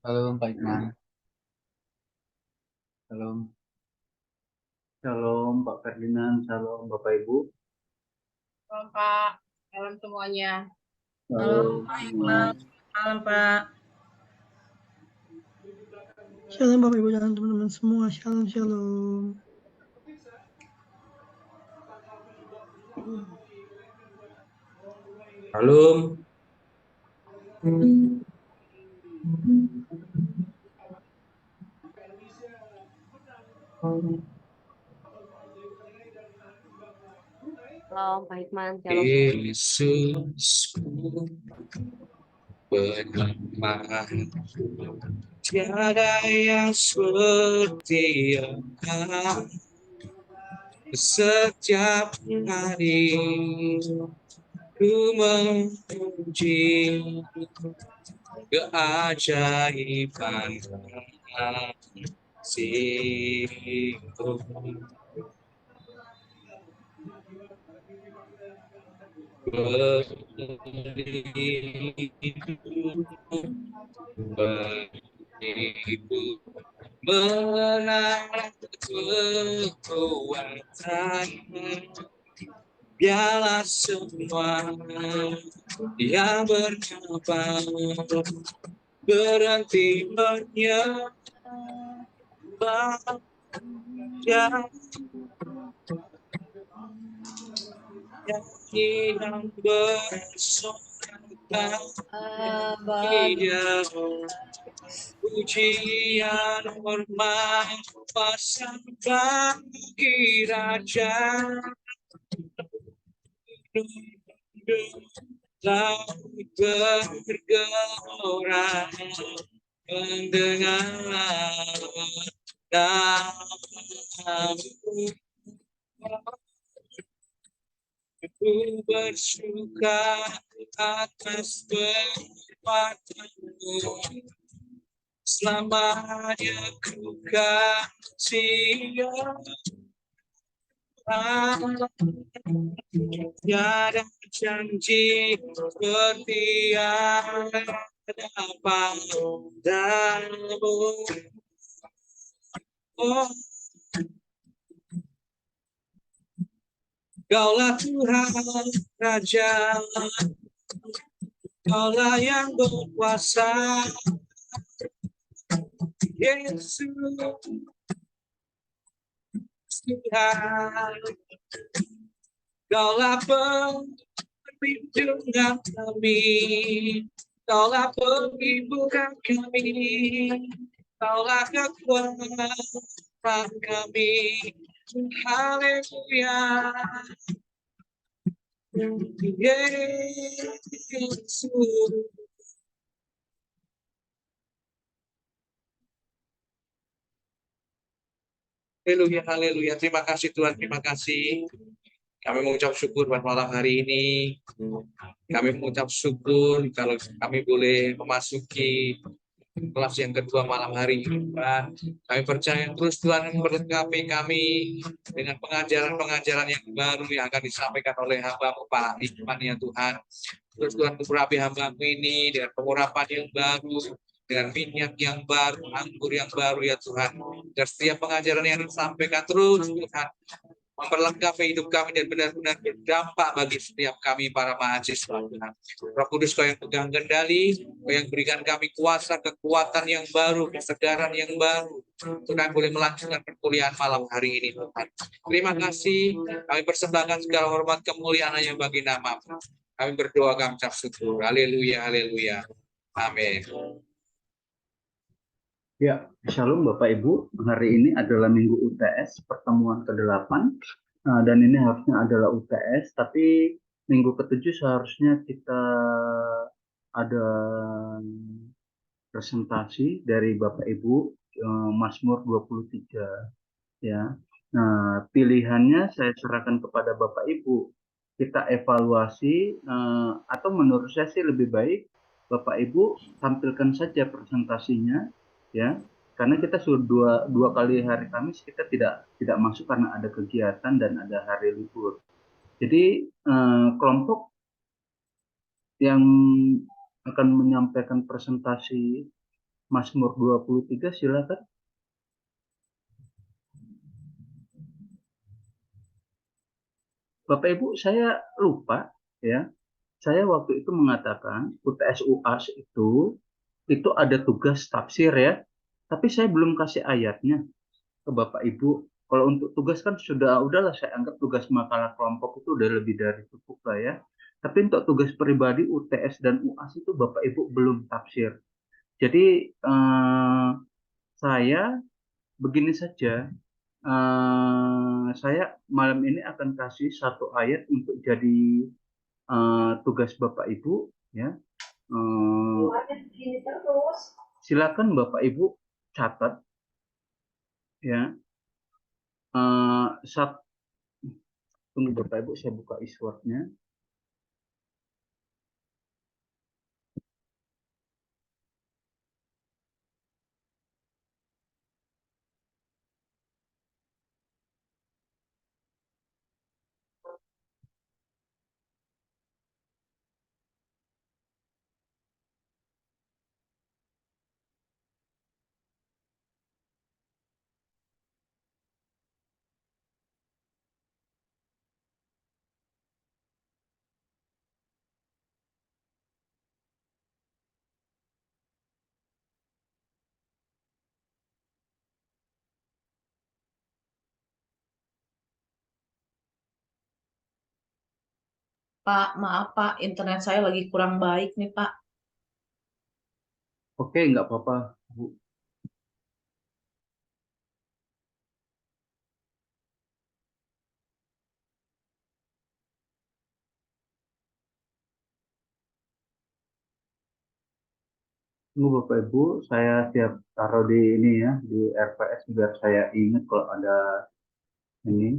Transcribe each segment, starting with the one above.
Halo Pak Iqman, salam, shalom Pak Ferdinand, shalom Bapak Ibu, Halo Pak, salam semuanya. Halo shalom Pak semua. Iqbal, malam Pak. Shalom Bapak Ibu dan teman-teman semua. Shalom shalom. Halo, Shalom, Pak Hikman. Shalom. Yesusku penyelamat, tiada yang seperti Engkau. Setiap hari ku memuji keajaiban kasih-Mu. Beribu menang kekuatan, biarlah semua yang bernafas berhenti menyembah Dia, yang bersorak Dia. Pujian hormat pasang bagi Raja, laut bergelora mendengar namamu. Ku bersuka atas perbuatanmu, selamanya ku kasih. Tiada janji seperti ada padamu. Oh, Kaulah Tuhan Raja, Kaulah yang berkuasa, Yesus Tuhan. Kaulah perlindungan kami, Kaulah penghiburan kami, Kaulah kekuatan kami. Haleluya. Yesus. Haleluya, haleluya. Terima kasih Tuhan, terima kasih. Kami mengucap syukur pada malam hari ini. Kami mengucap syukur kalau kami boleh memasuki kelas yang kedua malam hari ini, Tuhan. Kami percaya terus Tuhan memberkati kami dengan pengajaran-pengajaran yang baru yang akan disampaikan oleh hamba-Mu Pak Hikman ya Tuhan. Terus Tuhan urapi hamba-Mu ini dengan pengurapan yang baru, dengan minyak yang baru, anggur yang baru ya Tuhan. Dan setiap pengajaran yang disampaikan terus Tuhan memperlengkapi hidup kami dan benar-benar berdampak bagi setiap kami para mahasiswa Tuhan. Roh Kudus Kau yang pegang kendali, Kau yang berikan kami kuasa, kekuatan yang baru, kesegaran yang baru. Tuhan boleh melanjutkan perkuliahan malam hari ini Tuhan. Terima kasih, kami persembahkan segala hormat kemuliaan hanya bagi nama. Kami berdoa, kami ucap syukur. Haleluya, haleluya. Amin. Ya, shalom Bapak Ibu. Hari ini adalah Minggu UTS, pertemuan ke-8. Dan ini harusnya adalah UTS, tapi minggu ke-7 seharusnya kita ada presentasi dari Bapak Ibu, Mazmur 23. Ya. Nah, pilihannya saya serahkan kepada Bapak Ibu. Kita evaluasi, atau menurut saya sih lebih baik Bapak Ibu tampilkan saja presentasinya, ya. Karena kita sudah dua kali hari Kamis kita tidak masuk karena ada kegiatan dan ada hari libur. Jadi kelompok yang akan menyampaikan presentasi Mazmur 23 silakan. Bapak Ibu, saya lupa ya. Saya waktu itu mengatakan UTS UAS itu ada tugas tafsir ya. Tapi saya belum kasih ayatnya ke Bapak Ibu. Kalau untuk tugas kan udahlah saya anggap tugas makalah kelompok itu udah lebih dari cukup lah ya. Tapi untuk tugas pribadi UTS dan UAS itu Bapak Ibu belum tafsir. Jadi saya begini saja. Saya malam ini akan kasih satu ayat untuk jadi tugas Bapak Ibu ya. Eh, Silakan Bapak Ibu catat ya. Eh, sat- Tunggu Bapak Ibu, saya buka iswordnya. Pak, maaf Pak, internet saya lagi kurang baik nih Pak. Oke, nggak apa-apa, Bu. Tunggu Bapak Ibu, saya siap taruh di ini ya, di RPS biar saya ingat kalau ada ini.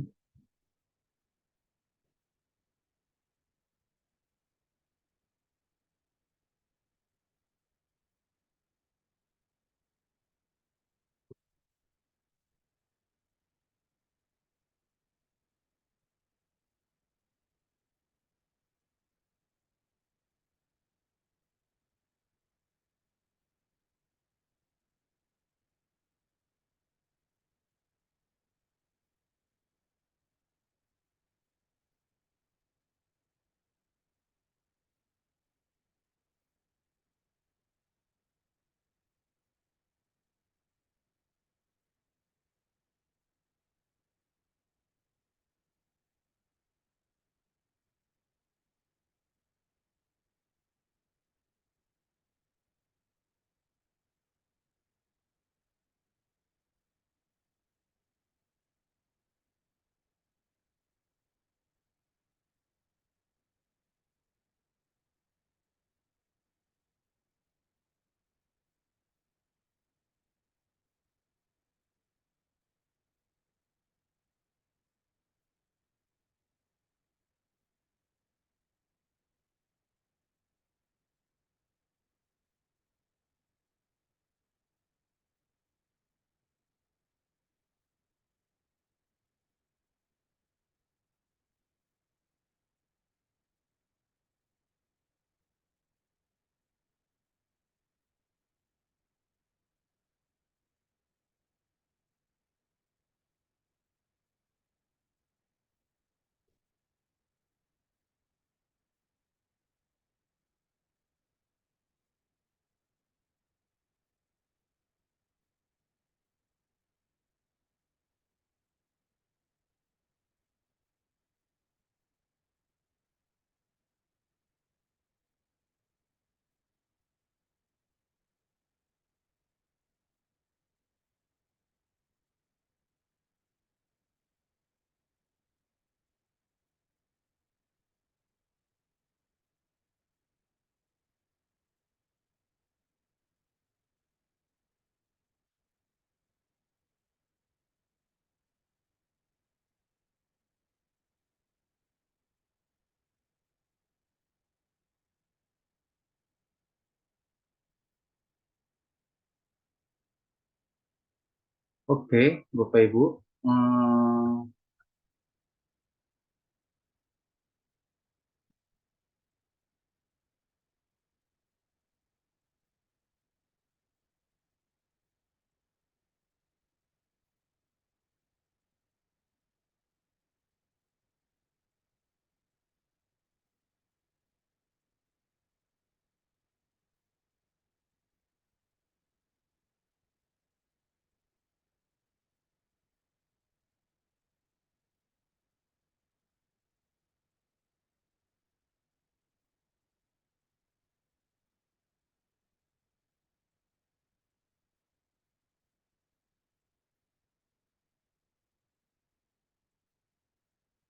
Oke, Bapak Ibu. Eh,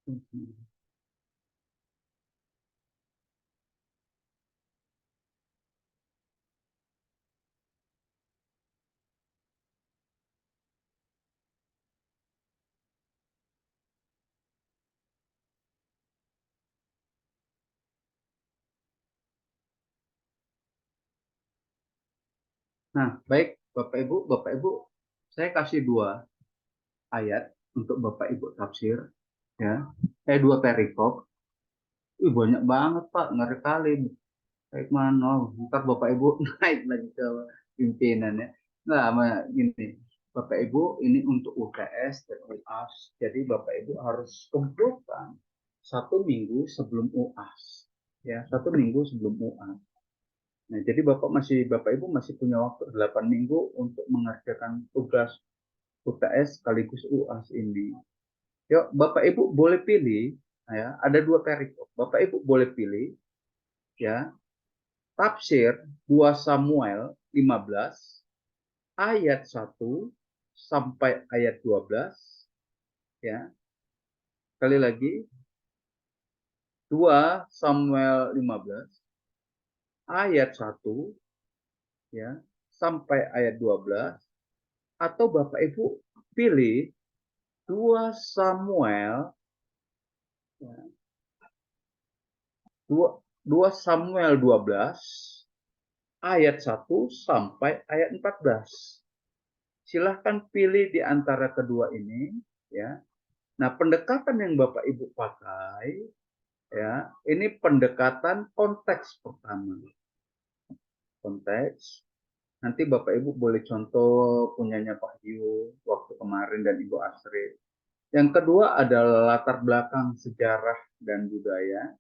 Nah, baik Bapak Ibu, saya kasih 2 ayat untuk Bapak Ibu tafsir, ya. Dua perikop. Banyak banget Pak, ngeri kali. Baik mana, ntar Bapak Ibu naik lagi ke pimpinan ya. Nah, gini, Bapak Ibu ini untuk UTS dan UAS, jadi Bapak Ibu harus kumpulkan 1 minggu sebelum UAS, ya 1 minggu sebelum UAS. Nah, jadi Bapak Ibu masih punya waktu 8 minggu untuk mengerjakan tugas UTS sekaligus UAS ini. Yuk, Bapak Ibu boleh pilih, ya, ada 2 perikop. Bapak Ibu boleh pilih, ya, tafsir 2 Samuel 15 ayat 1 sampai ayat 12, ya. Sekali lagi, 2 Samuel 15 ayat 1, ya, sampai ayat 12, atau Bapak Ibu pilih 2 Samuel, ya, 2 Samuel 12 ayat 1 sampai ayat 14. Silahkan pilih di antara kedua ini, ya. Nah, pendekatan yang Bapak Ibu pakai, ya, ini pendekatan konteks pertama. Konteks. Nanti Bapak Ibu boleh contoh punyanya Pak Yu waktu kemarin dan Ibu Asri. Yang kedua adalah latar belakang sejarah dan budaya.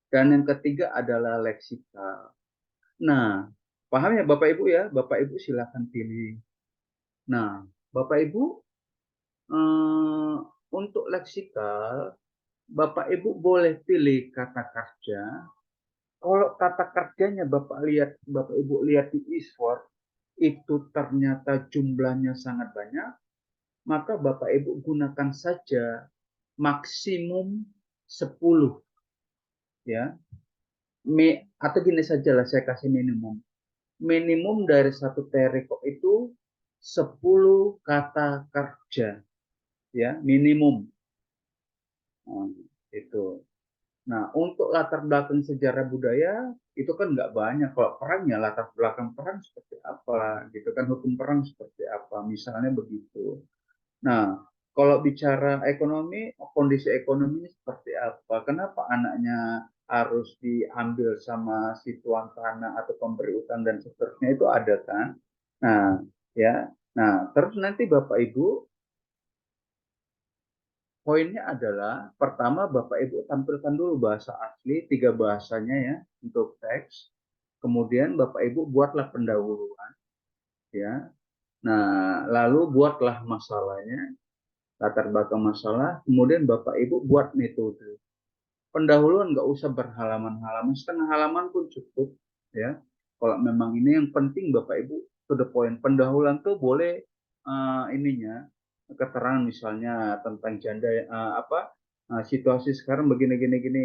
Dan yang ketiga adalah leksikal. Nah, paham ya Bapak Ibu ya? Bapak Ibu silakan pilih. Nah, Bapak Ibu untuk leksikal, Bapak Ibu boleh pilih kata kerja. Kalau kata kerjanya Bapak Ibu lihat di Isword itu ternyata jumlahnya sangat banyak, maka Bapak Ibu gunakan saja maksimum 10, ya. Atau gini saja lah, saya kasih minimum. Minimum dari satu perikop itu 10 kata kerja, ya, minimum. Itu. Nah, untuk latar belakang sejarah budaya itu kan nggak banyak. Kalau perang ya latar belakang perang seperti apa, gitu kan, hukum perang seperti apa, misalnya begitu. Nah, kalau bicara ekonomi, kondisi ekonominya seperti apa? Kenapa anaknya harus diambil sama si tuan tanah atau pemberi utang dan seterusnya, itu ada kan? Nah, ya. Nah, terus nanti Bapak Ibu poinnya adalah pertama Bapak Ibu tampilkan dulu bahasa asli, 3 bahasanya ya untuk teks. Kemudian Bapak Ibu buatlah pendahuluan, ya. Nah, lalu buatlah masalahnya, latar belakang masalah. Kemudian Bapak Ibu buat metode. Pendahuluan nggak usah berhalaman-halaman, setengah halaman pun cukup, ya. Kalau memang ini yang penting Bapak Ibu to the point. Pendahuluan tuh boleh ininya keterangan misalnya tentang janda situasi sekarang begini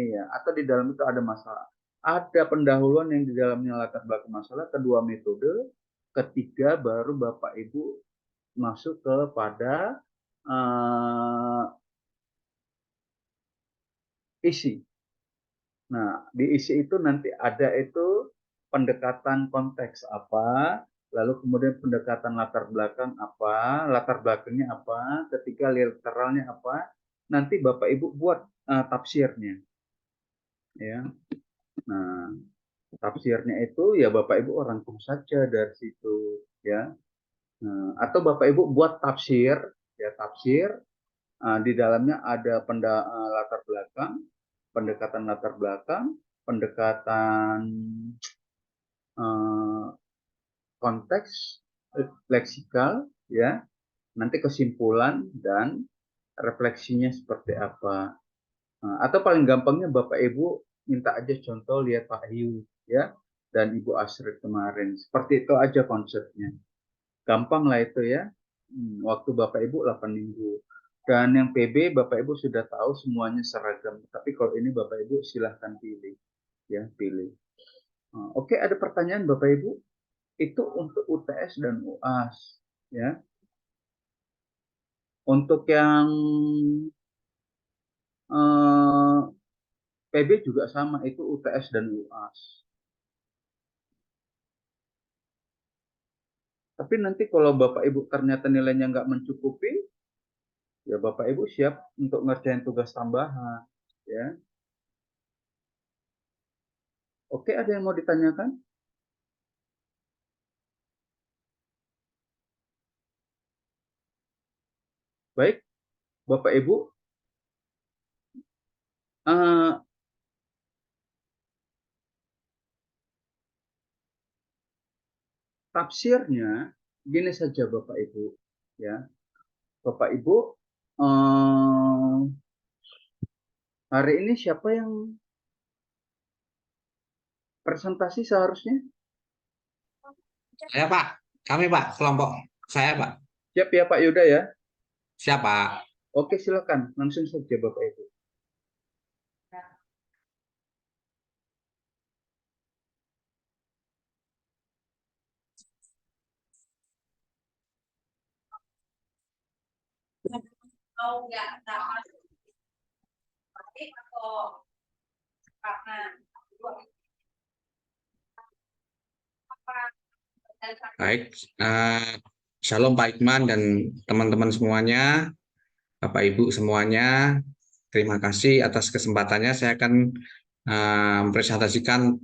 ya, atau di dalam itu ada masalah. Ada pendahuluan yang di dalamnya latar belakang masalah, kedua metode, ketiga baru Bapak Ibu masuk kepada isi. Nah, di isi itu nanti ada itu pendekatan konteks apa, lalu kemudian pendekatan latar belakang apa, latar belakangnya apa, ketiga literalnya apa, nanti Bapak Ibu buat tafsirnya, ya. Nah, tafsirnya itu ya Bapak Ibu rangkum saja dari situ, ya. Nah, atau Bapak Ibu buat tafsir, ya tafsir, di dalamnya ada latar belakang, pendekatan latar belakang, pendekatan konteks, leksikal, ya, nanti kesimpulan dan refleksinya seperti apa. Atau paling gampangnya Bapak Ibu minta aja contoh, lihat Pak Hiu, ya, dan Ibu Asri kemarin. Seperti itu aja konsepnya. Gampang lah itu ya. Waktu Bapak Ibu 8 minggu. Dan yang PB Bapak Ibu sudah tahu semuanya seragam. Tapi kalau ini Bapak Ibu silahkan pilih, ya pilih. Oke, ada pertanyaan Bapak Ibu? Itu untuk UTS dan UAS, ya. Untuk yang PB juga sama, itu UTS dan UAS. Tapi nanti kalau Bapak Ibu ternyata nilainya nggak mencukupi, ya Bapak Ibu siap untuk ngerjain tugas tambahan, ya. Oke, ada yang mau ditanyakan? Baik, Bapak Ibu, tafsirnya gini saja Bapak Ibu, ya. Bapak Ibu, hari ini siapa yang presentasi seharusnya? Saya Pak, kami Pak, kelompok saya Pak. Siap ya Pak Yuda ya? Siapa? Oke, silakan langsung saja Bapak Ibu. Mau nggak sama atau karena Baik, Shalom Pak Hikman dan teman-teman semuanya, Bapak Ibu semuanya, terima kasih atas kesempatannya. Saya akan mempresentasikan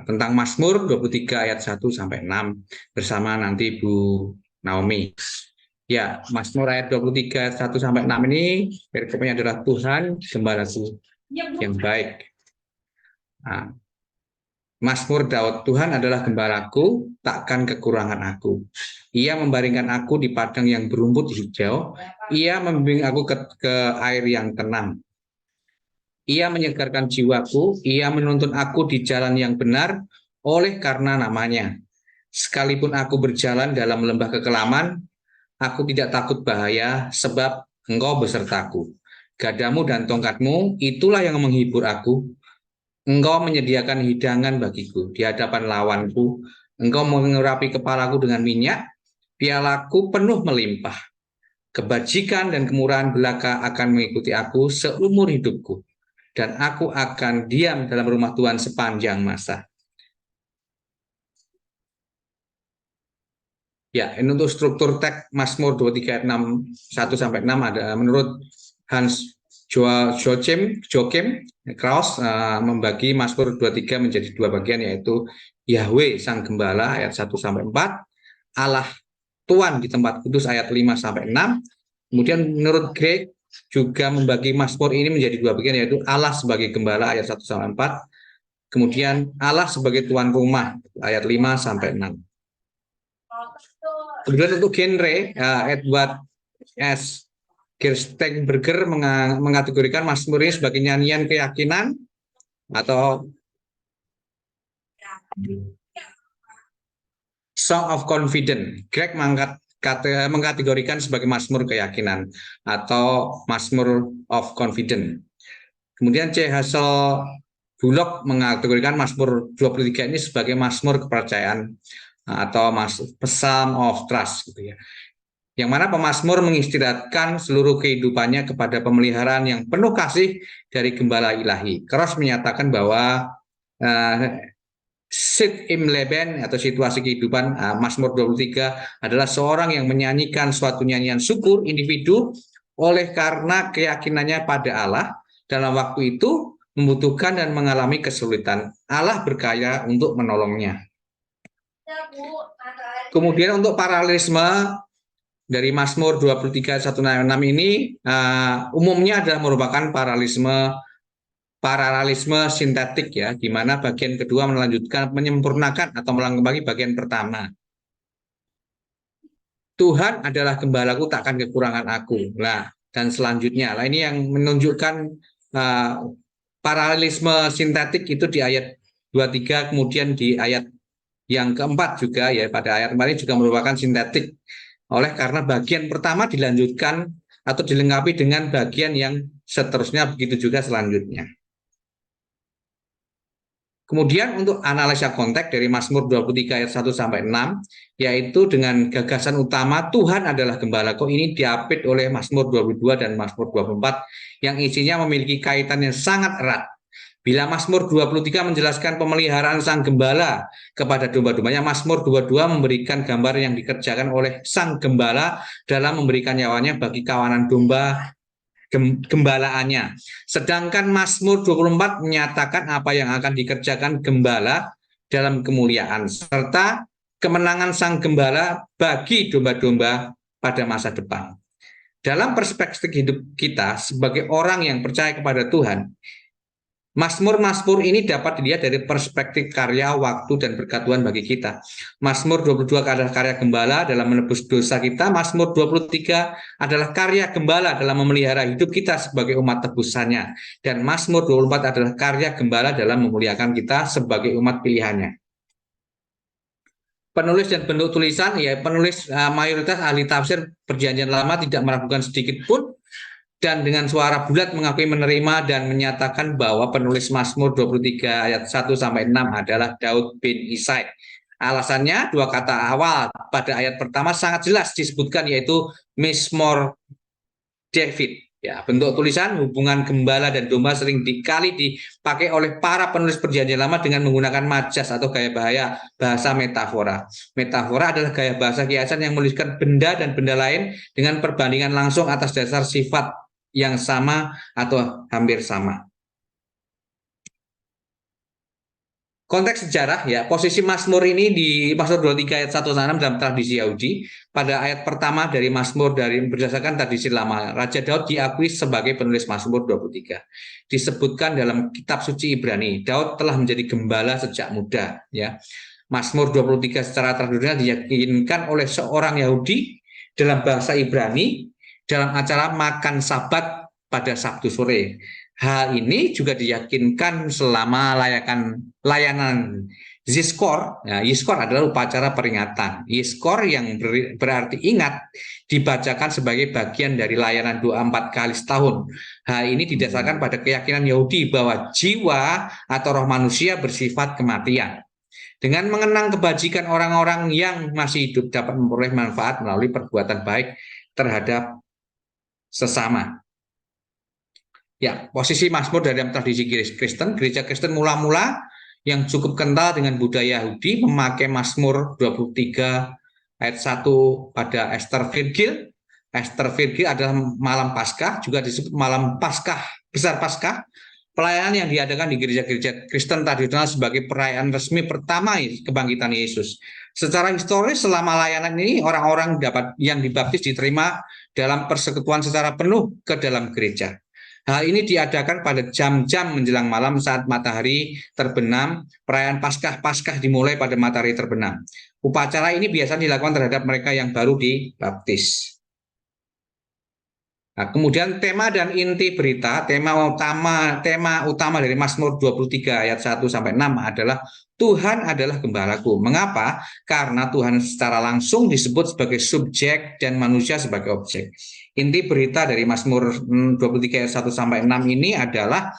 tentang Mazmur 23 ayat 1 sampai 6 bersama nanti Bu Naomi. Ya, Mazmur ayat 23 ayat 1 sampai 6 ini perikopnya adalah Tuhan gembalaku yang baik. Mazmur Daud, Tuhan adalah gembalaku, takkan kekurangan aku. Ia membaringkan aku di padang yang berumput hijau. Ia membimbing aku ke air yang tenang. Ia menyegarkan jiwaku. Ia menuntun aku di jalan yang benar oleh karena namanya. Sekalipun aku berjalan dalam lembah kekelaman, aku tidak takut bahaya sebab Engkau besertaku. Gadamu dan tongkatmu, itulah yang menghibur aku. Engkau menyediakan hidangan bagiku di hadapan lawanku. Engkau mengurapi kepalaku dengan minyak, pialaku penuh melimpah. Kebajikan dan kemurahan belaka akan mengikuti aku seumur hidupku, dan aku akan diam dalam rumah Tuhan sepanjang masa. Ya, ini untuk struktur teks Mazmur 23 ayat 6, 1 sampai 6 ada menurut Hans Joachim Kraus membagi Mazmur 23 menjadi dua bagian, yaitu Yahweh Sang Gembala ayat 1 sampai 4, Allah Tuhan di tempat kudus ayat 5 sampai 6. Kemudian menurut Greg juga membagi Mazmur ini menjadi dua bagian, yaitu Allah sebagai gembala ayat 1 sampai 4, kemudian Allah sebagai tuan rumah ayat 5 sampai 6. Kemudian untuk genre, Edward S. Gerstenberger mengategorikan Mazmur ini sebagai nyanyian keyakinan atau Song of Confidence. Greg mengkategorikan sebagai Mazmur keyakinan atau Mazmur of Confidence. Kemudian C. Hassel Bullock mengategorikan Mazmur 23 ini sebagai Mazmur kepercayaan atau Psalm of Trust, gitu ya. Yang mana pemazmur mengistirahatkan seluruh kehidupannya kepada pemeliharaan yang penuh kasih dari gembala ilahi. Kraus menyatakan bahwa sit im Leben atau situasi kehidupan Mazmur 23 adalah seorang yang menyanyikan suatu nyanyian syukur individu oleh karena keyakinannya pada Allah dalam waktu itu membutuhkan dan mengalami kesulitan. Allah berkaya untuk menolongnya. Kemudian untuk paralelisme dari Mazmur 23 1 6 ini umumnya adalah merupakan paralelisme sintetik, ya, di mana bagian kedua melanjutkan menyempurnakan atau melengkapi bagian pertama. Tuhan adalah gembalaku, takkan kekurangan aku. Nah, dan selanjutnya, ini yang menunjukkan paralelisme sintetik itu di ayat 23, kemudian di ayat yang keempat juga, ya, pada ayat kemarin juga merupakan sintetik. Oleh karena bagian pertama dilanjutkan atau dilengkapi dengan bagian yang seterusnya, begitu juga selanjutnya. Kemudian untuk analisa konteks dari Mazmur 23 ayat 1 sampai 6, yaitu dengan gagasan utama Tuhan adalah gembalaku, ini diapit oleh Mazmur 22 dan Mazmur 24 yang isinya memiliki kaitan yang sangat erat. Bila Mazmur 23 menjelaskan pemeliharaan sang gembala kepada domba-dombanya, Mazmur 22 memberikan gambar yang dikerjakan oleh sang gembala dalam memberikan nyawanya bagi kawanan domba gembalaannya. Sedangkan Mazmur 24 menyatakan apa yang akan dikerjakan gembala dalam kemuliaan serta kemenangan sang gembala bagi domba-domba pada masa depan. Dalam perspektif hidup kita sebagai orang yang percaya kepada Tuhan, Mazmur-Mazmur ini dapat dilihat dari perspektif karya, waktu, dan berkat Tuhan bagi kita. Mazmur 22 adalah karya gembala dalam menebus dosa kita. Mazmur 23 adalah karya gembala dalam memelihara hidup kita sebagai umat tebusannya. Dan Mazmur 24 adalah karya gembala dalam memuliakan kita sebagai umat pilihannya. Penulis dan bentuk tulisan, ya penulis mayoritas ahli tafsir Perjanjian Lama tidak meragukan sedikit pun, dan dengan suara bulat mengakui, menerima, dan menyatakan bahwa penulis Mazmur 23 ayat 1 sampai 6 adalah Daud bin Isai. Alasannya, dua kata awal pada ayat pertama sangat jelas disebutkan, yaitu Mizmor David. Ya, bentuk tulisan hubungan gembala dan domba sering dikali dipakai oleh para penulis Perjanjian Lama dengan menggunakan majas atau gaya bahasa metafora. Metafora adalah gaya bahasa kiasan yang menuliskan benda dan benda lain dengan perbandingan langsung atas dasar sifat yang sama atau hampir sama. Konteks sejarah, ya, posisi Mazmur ini di Mazmur 23 ayat 1 sampai 6 dalam tradisi Yahudi. Pada ayat pertama dari Mazmur berdasarkan tradisi lama, Raja Daud diakui sebagai penulis Mazmur 23. Disebutkan dalam kitab suci Ibrani, Daud telah menjadi gembala sejak muda, ya. Mazmur 23 secara tradisional diyakinkan oleh seorang Yahudi dalam bahasa Ibrani dalam acara makan Sabat pada Sabtu sore. Hal ini juga diyakinkan selama layanan Yizkor. Nah, Yizkor adalah upacara peringatan. Yizkor yang berarti ingat dibacakan sebagai bagian dari layanan doa 4 kali setahun. Hal ini didasarkan pada keyakinan Yahudi bahwa jiwa atau roh manusia bersifat kematian. Dengan mengenang kebajikan orang-orang yang masih hidup dapat memperoleh manfaat melalui perbuatan baik terhadap sesama. Ya, posisi Mazmur dalam tradisi Kristen, gereja Kristen mula-mula yang cukup kental dengan budaya Yahudi memakai Mazmur 23 ayat 1 pada Ester Virgil. Ester Virgil adalah malam Paskah, juga disebut malam Paskah, besar Paskah. Pelayanan yang diadakan di gereja-gereja Kristen tradisional sebagai perayaan resmi pertama kebangkitan Yesus. Secara historis selama layanan ini orang-orang yang dibaptis diterima dalam persekutuan secara penuh ke dalam gereja. Hal ini diadakan pada jam-jam menjelang malam saat matahari terbenam. Perayaan Paskah dimulai pada matahari terbenam. Upacara ini biasanya dilakukan terhadap mereka yang baru dibaptis. Nah, kemudian tema dan inti berita, tema utama dari Mazmur 23 ayat 1 sampai 6 adalah Tuhan adalah gembalaku. Mengapa? Karena Tuhan secara langsung disebut sebagai subjek dan manusia sebagai objek. Inti berita dari Mazmur 23 ayat 1 sampai 6 ini adalah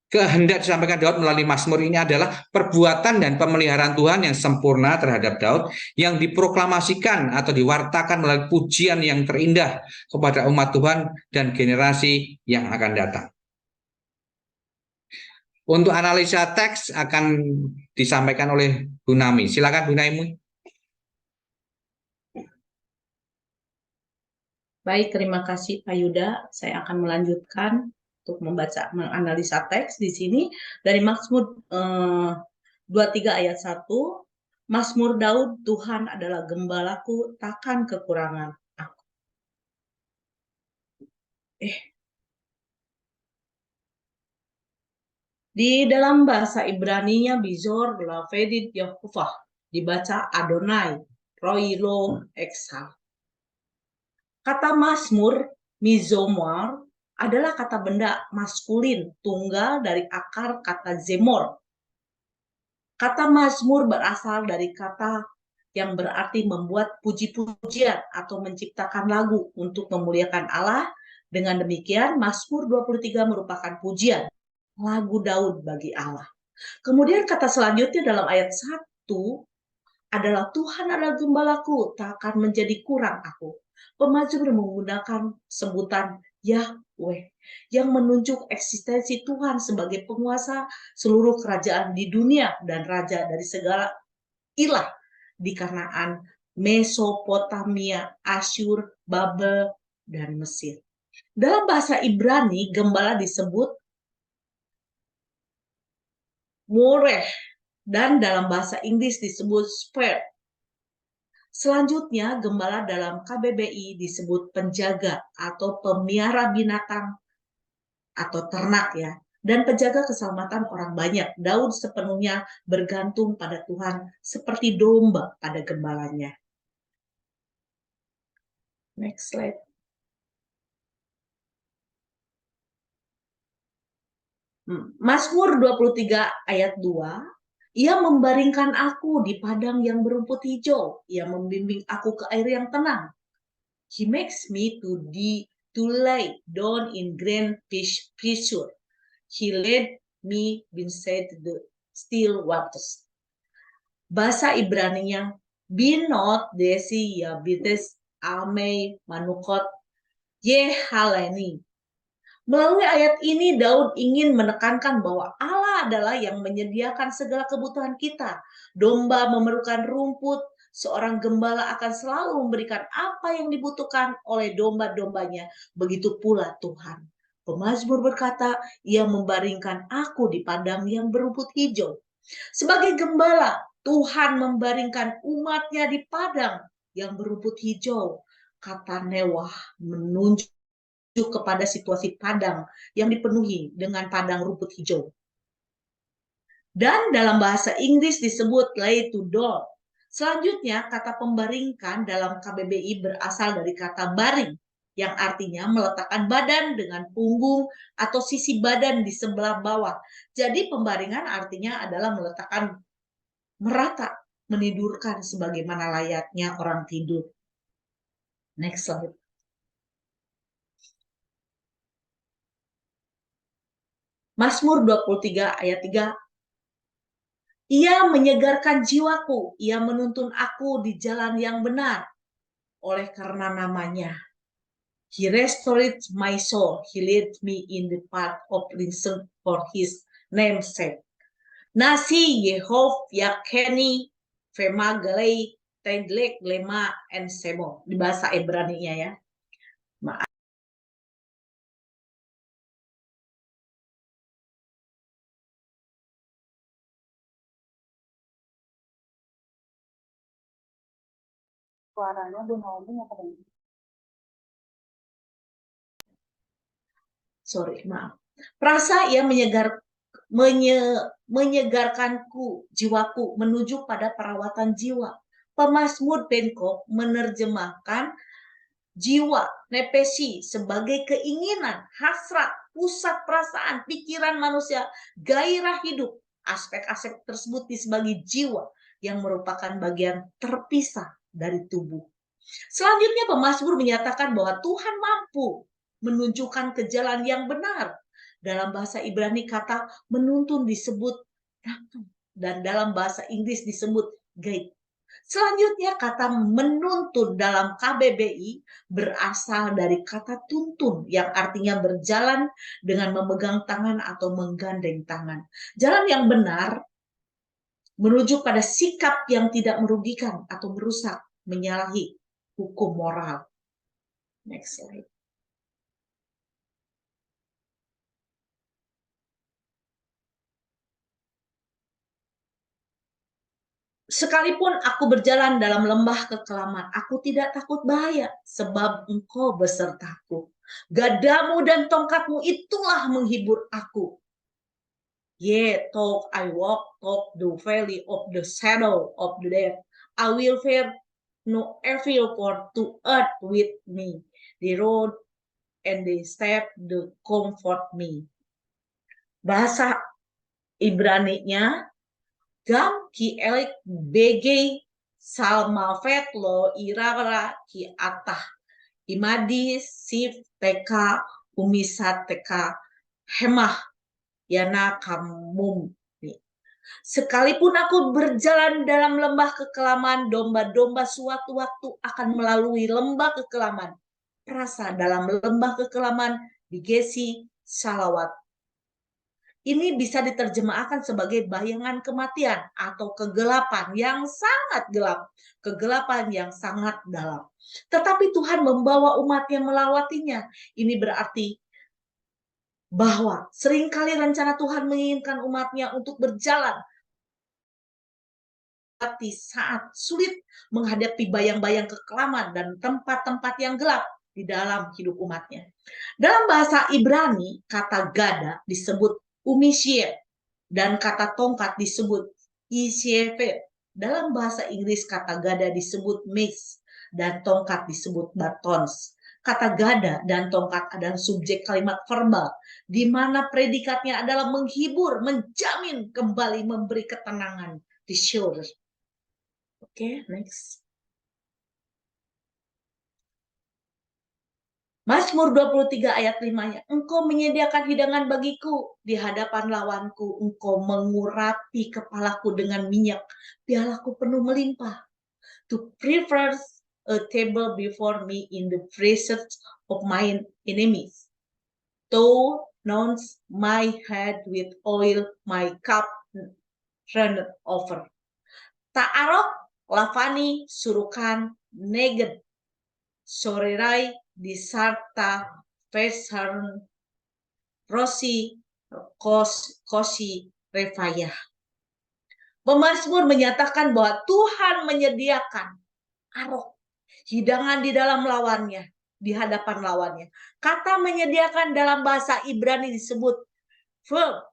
kehendak disampaikan Daud melalui Mazmur ini adalah perbuatan dan pemeliharaan Tuhan yang sempurna terhadap Daud yang diproklamasikan atau diwartakan melalui pujian yang terindah kepada umat Tuhan dan generasi yang akan datang. Untuk analisa teks akan disampaikan oleh Bu Nami. Silakan Bu Nami. Baik, terima kasih Pak Yuda. Saya akan melanjutkan untuk menganalisa teks di sini dari Mazmur 23 ayat 1. Mazmur Daud, Tuhan adalah gembalaku, takkan kekurangan aku. Di dalam bahasa Ibraninya Bizor Lavedit Yehovah dibaca Adonai Roilo Eksal. Kata Mazmur Mizomar adalah kata benda maskulin tunggal dari akar kata zemor. Kata Mazmur berasal dari kata yang berarti membuat puji-pujian atau menciptakan lagu untuk memuliakan Allah. Dengan demikian, Mazmur 23 merupakan pujian, lagu Daud bagi Allah. Kemudian kata selanjutnya dalam ayat 1 adalah Tuhan adalah gembalaku, tak akan menjadi kurang aku. Pemazmur menggunakan sebutan Yahweh yang menunjuk eksistensi Tuhan sebagai penguasa seluruh kerajaan di dunia dan raja dari segala ilah di Kanaan, Mesopotamia, Asyur, Babel, dan Mesir. Dalam bahasa Ibrani, gembala disebut Moreh, dan dalam bahasa Inggris disebut Shepherd. Selanjutnya, gembala dalam KBBI disebut penjaga atau pemiara binatang atau ternak ya, dan penjaga keselamatan orang banyak. Daud sepenuhnya bergantung pada Tuhan seperti domba pada gembalanya. Next slide. Mazmur 23 ayat 2. Ia membaringkan aku di padang yang berumput hijau. Ia membimbing aku ke air yang tenang. He makes me to lie down in green pasture. He led me beside the still waters. Bahasa Ibraninya, Binot desi yabites amei manukot yehaleni. Melalui ayat ini, Daud ingin menekankan bahwa Allah adalah yang menyediakan segala kebutuhan kita. Domba memerlukan rumput, seorang gembala akan selalu memberikan apa yang dibutuhkan oleh domba-dombanya. Begitu pula Tuhan. Pemazmur berkata, ia membaringkan aku di padang yang berumput hijau. Sebagai gembala, Tuhan membaringkan umatnya di padang yang berumput hijau. Kata Newah menunjuk kepada situasi padang yang dipenuhi dengan padang rumput hijau. Dan dalam bahasa Inggris disebut lay to down. Selanjutnya, kata pembaringkan dalam KBBI berasal dari kata baring, yang artinya meletakkan badan dengan punggung atau sisi badan di sebelah bawah. Jadi pembaringan artinya adalah meletakkan merata, menidurkan sebagaimana layaknya orang tidur. Next slide. Mazmur 23 ayat 3. Ia menyegarkan jiwaku, ia menuntun aku di jalan yang benar oleh karena namanya. He restored my soul, he led me in the path of reason for his name's sake. Nasi Yehov yakeni femagalei tedlek lema and semo. Di bahasa Ibrani-nya ya. Suaranya Bu Naomi apa ini? Sorry, maaf. Perasa ia menyegarkanku, jiwaku, menuju pada perawatan jiwa. Pemazmur Bengkok menerjemahkan jiwa, nepesi, sebagai keinginan, hasrat, pusat perasaan, pikiran manusia, gairah hidup. Aspek-aspek tersebut disebut jiwa yang merupakan bagian terpisah dari tubuh. Selanjutnya pemazmur menyatakan bahwa Tuhan mampu menunjukkan ke jalan yang benar. Dalam bahasa Ibrani kata menuntun disebut dan dalam bahasa Inggris disebut guide. Selanjutnya kata menuntun dalam KBBI berasal dari kata tuntun yang artinya berjalan dengan memegang tangan atau menggandeng tangan. Jalan yang benar menuju pada sikap yang tidak merugikan atau merusak, menyalahi hukum moral. Next slide. Sekalipun aku berjalan dalam lembah kekelaman, aku tidak takut bahaya, sebab Engkau besertaku. Gadamu dan tongkatmu itulah menghibur aku. Yea, though I walk through the valley of the shadow of the death, I will fear no evil, for to earth with me. The road and the step to comfort me. Bahasa Ibrani-nya Gam ki elik begei Salma Fetlo, Irara, Ki Atah, Imadi, Sif, Teka, Umisat, Teka, Hemah, Yana, Kamum. Sekalipun aku berjalan dalam lembah kekelaman, domba-domba suatu waktu akan melalui lembah kekelaman. Perasa dalam lembah kekelaman di Gesi, Salawat. Ini bisa diterjemahkan sebagai bayangan kematian atau kegelapan yang sangat gelap, kegelapan yang sangat dalam. Tetapi Tuhan membawa umatnya melewatinya. Ini berarti bahwa seringkali rencana Tuhan menginginkan umatnya untuk berjalan saat sulit menghadapi bayang-bayang kekelaman dan tempat-tempat yang gelap di dalam hidup umatnya. Dalam bahasa Ibrani, kata gada disebut umishir dan kata tongkat disebut isyevet. Dalam bahasa Inggris, kata gada disebut mace dan tongkat disebut batons. Kata gada dan tongkat adalah subjek kalimat verbal, di mana predikatnya adalah menghibur, menjamin, kembali memberi ketenangan, reassure. Oke, next. Mazmur 23 ayat 5-nya. Engkau menyediakan hidangan bagiku di hadapan lawanku. Engkau mengurapi kepalaku dengan minyak. Pialaku penuh melimpah. To prepare a table before me in the presence of my enemies. To anoint my head with oil, my cup runneth over. Ta'arok, lavani, surukan, neged, sorerai, disarta, Fesharn, Rosi, Kosi, Refayah. Pemazmur menyatakan bahwa Tuhan menyediakan arok, hidangan di dalam lawannya, di hadapan lawannya. Kata menyediakan dalam bahasa Ibrani disebut verb.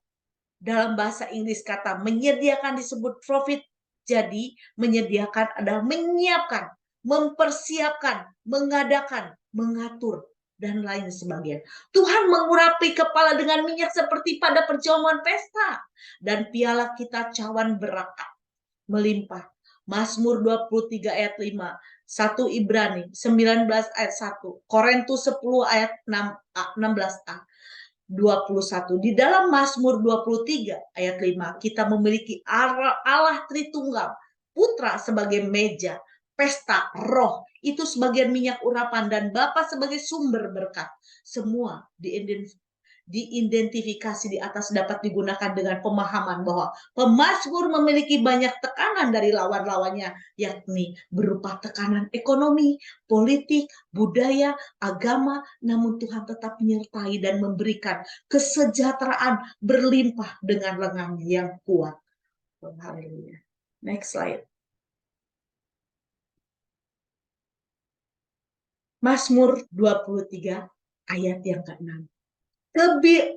Dalam bahasa Inggris kata menyediakan disebut profit. Jadi menyediakan adalah menyiapkan, mempersiapkan, mengadakan, mengatur, dan lain sebagainya. Tuhan mengurapi kepala dengan minyak seperti pada perjamuan pesta. Dan piala kita cawan berkat, melimpah. Mazmur 23 ayat 5, 1 Ibrani 19 ayat 1, Korintus 10 ayat 16a, 21. Di dalam Mazmur 23 ayat 5, kita memiliki Allah Tritunggal, Putra sebagai meja, pesta, Roh itu sebagai minyak urapan, dan Bapa sebagai sumber berkat. Semua diidentifikasi di atas dapat digunakan dengan pemahaman bahwa pemazmur memiliki banyak tekanan dari lawan-lawannya, yakni berupa tekanan ekonomi, politik, budaya, agama, namun Tuhan tetap menyertai dan memberikan kesejahteraan berlimpah dengan lengannya yang kuat. Haleluya. Next slide. Mazmur 23 ayat yang ke-6.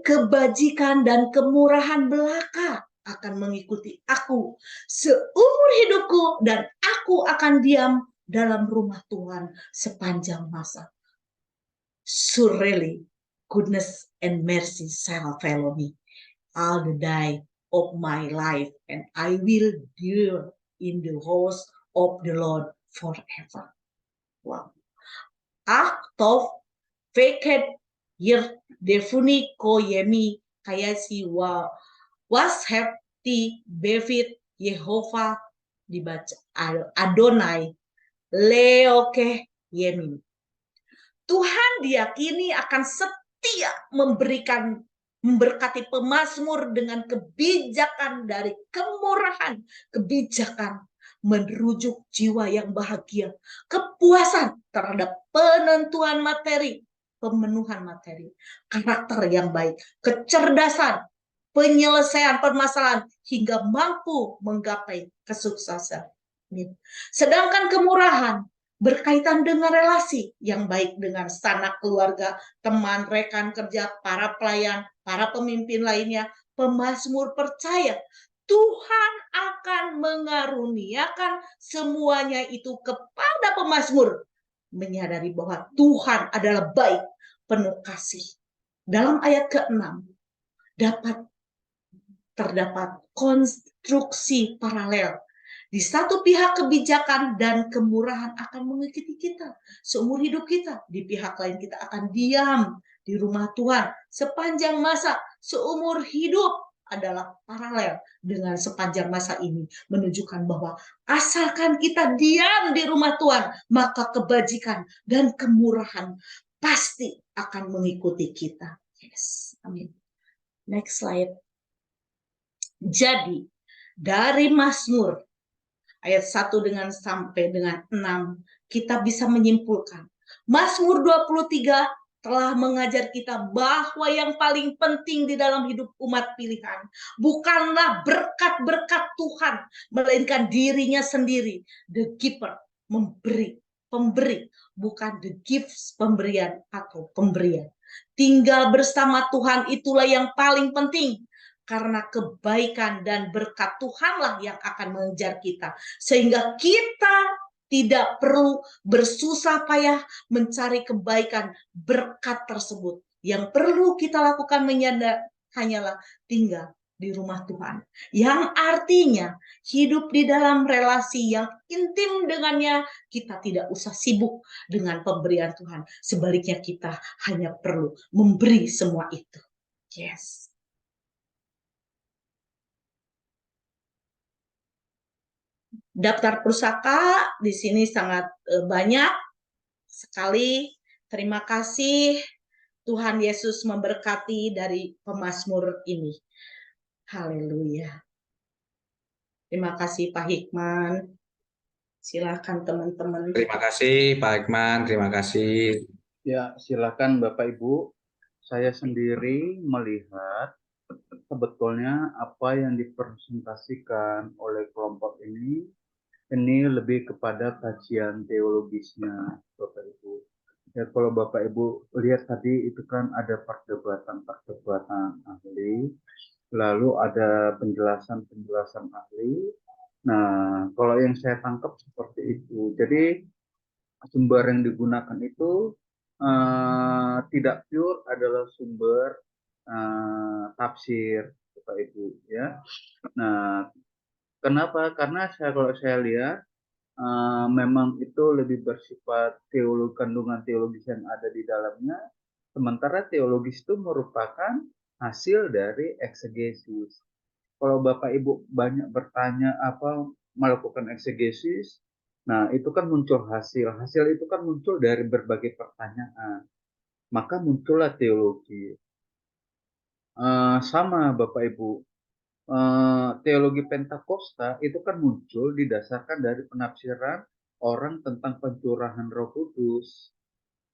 Kebajikan dan kemurahan belaka akan mengikuti aku seumur hidupku, dan aku akan diam dalam rumah Tuhan sepanjang masa. Surely goodness and mercy shall follow me all the day of my life, and I will dwell in the house of the Lord forever. Wow. Aktov veket yer defuni ko yemi kayasi wa washepti bevit Yehova, dibaca Adonai leoke yemin. Tuhan diyakini akan setia memberkati pemazmur dengan kebijakan dari kemurahan, kebijakan merujuk jiwa yang bahagia, kepuasan terhadap penentuan materi, pemenuhan materi, karakter yang baik, kecerdasan, penyelesaian permasalahan, hingga mampu menggapai kesuksesan. Sedangkan kemurahan berkaitan dengan relasi yang baik dengan sanak keluarga, teman, rekan kerja, para pelayan, para pemimpin lainnya. Pemazmur percaya Tuhan akan mengaruniakan semuanya itu kepada pemazmur, menyadari bahwa Tuhan adalah baik, penuh kasih. Dalam ayat ke-6 terdapat konstruksi paralel, Di satu pihak kebijakan dan kemurahan akan mengikuti kita seumur hidup kita. Di pihak lain kita akan diam di rumah Tuhan sepanjang masa. Seumur hidup adalah paralel dengan sepanjang masa ini, menunjukkan bahwa asalkan kita diam di rumah Tuhan, maka kebajikan dan kemurahan pasti akan mengikuti kita. Yes, amin. Next slide. Jadi dari Mazmur ayat 1 dengan sampai dengan 6, kita bisa menyimpulkan Mazmur 23 telah mengajar kita bahwa yang paling penting di dalam hidup umat pilihan bukanlah berkat-berkat Tuhan, melainkan dirinya sendiri, the giver, pemberi, bukan the gifts, pemberian atau pemberian. Tinggal bersama Tuhan itulah yang paling penting. Karena kebaikan dan berkat Tuhanlah yang akan mengejar kita. Sehingga kita tidak perlu bersusah payah mencari kebaikan berkat tersebut. Yang perlu kita lakukan hanyalah tinggal di rumah Tuhan. Yang artinya hidup di dalam relasi yang intim dengannya, kita tidak usah sibuk dengan pemberian Tuhan. Sebaliknya kita hanya perlu memberi semua itu. Yes. Daftar pusaka di sini sangat banyak sekali. Terima kasih Tuhan Yesus memberkati dari pemazmur ini. Haleluya. Terima kasih Pak Hikman. Silakan teman-teman. Terima kasih Pak Hikman, terima kasih. Ya, silakan Bapak Ibu. Saya sendiri melihat sebetulnya apa yang dipresentasikan oleh kelompok ini lebih kepada kajian teologisnya, Bapak Ibu. Ya, kalau Bapak Ibu lihat tadi itu kan ada perdebatan ahli, lalu ada penjelasan ahli. Nah, kalau yang saya tangkap seperti itu. Jadi sumber yang digunakan itu tidak pure adalah sumber tafsir, Bapak Ibu, ya. Nah, kenapa? Karena kalau saya lihat memang itu lebih bersifat kandungan teologis yang ada di dalamnya, sementara teologis itu merupakan hasil dari eksegesis. Kalau Bapak Ibu banyak bertanya melakukan eksegesis, nah itu kan muncul hasil itu kan muncul dari berbagai pertanyaan, maka muncullah teologi. Sama Bapak Ibu, teologi Pentakosta itu kan muncul didasarkan dari penafsiran orang tentang pencurahan Roh Kudus,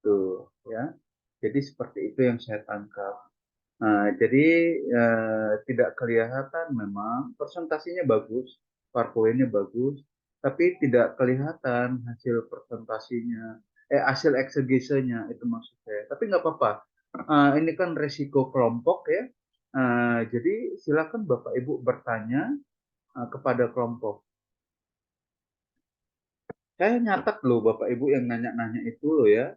tuh ya. Jadi seperti itu yang saya tangkap. Nah, jadi tidak kelihatan, memang presentasinya bagus, PowerPoint-nya bagus, tapi tidak kelihatan hasil presentasinya, hasil eksegesenya itu maksud saya. Tapi nggak apa-apa. Ini kan resiko kelompok ya. Jadi silakan Bapak Ibu bertanya kepada kelompok. Saya nyatat loh Bapak Ibu yang nanya-nanya itu loh ya.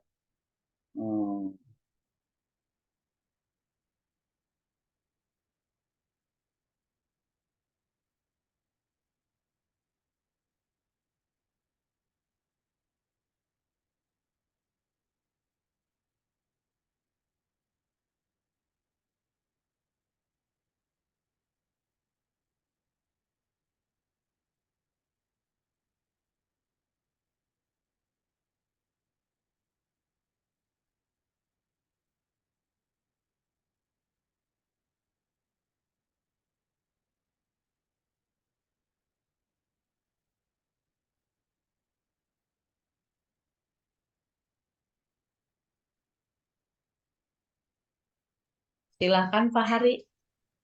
Silakan Pak Hari,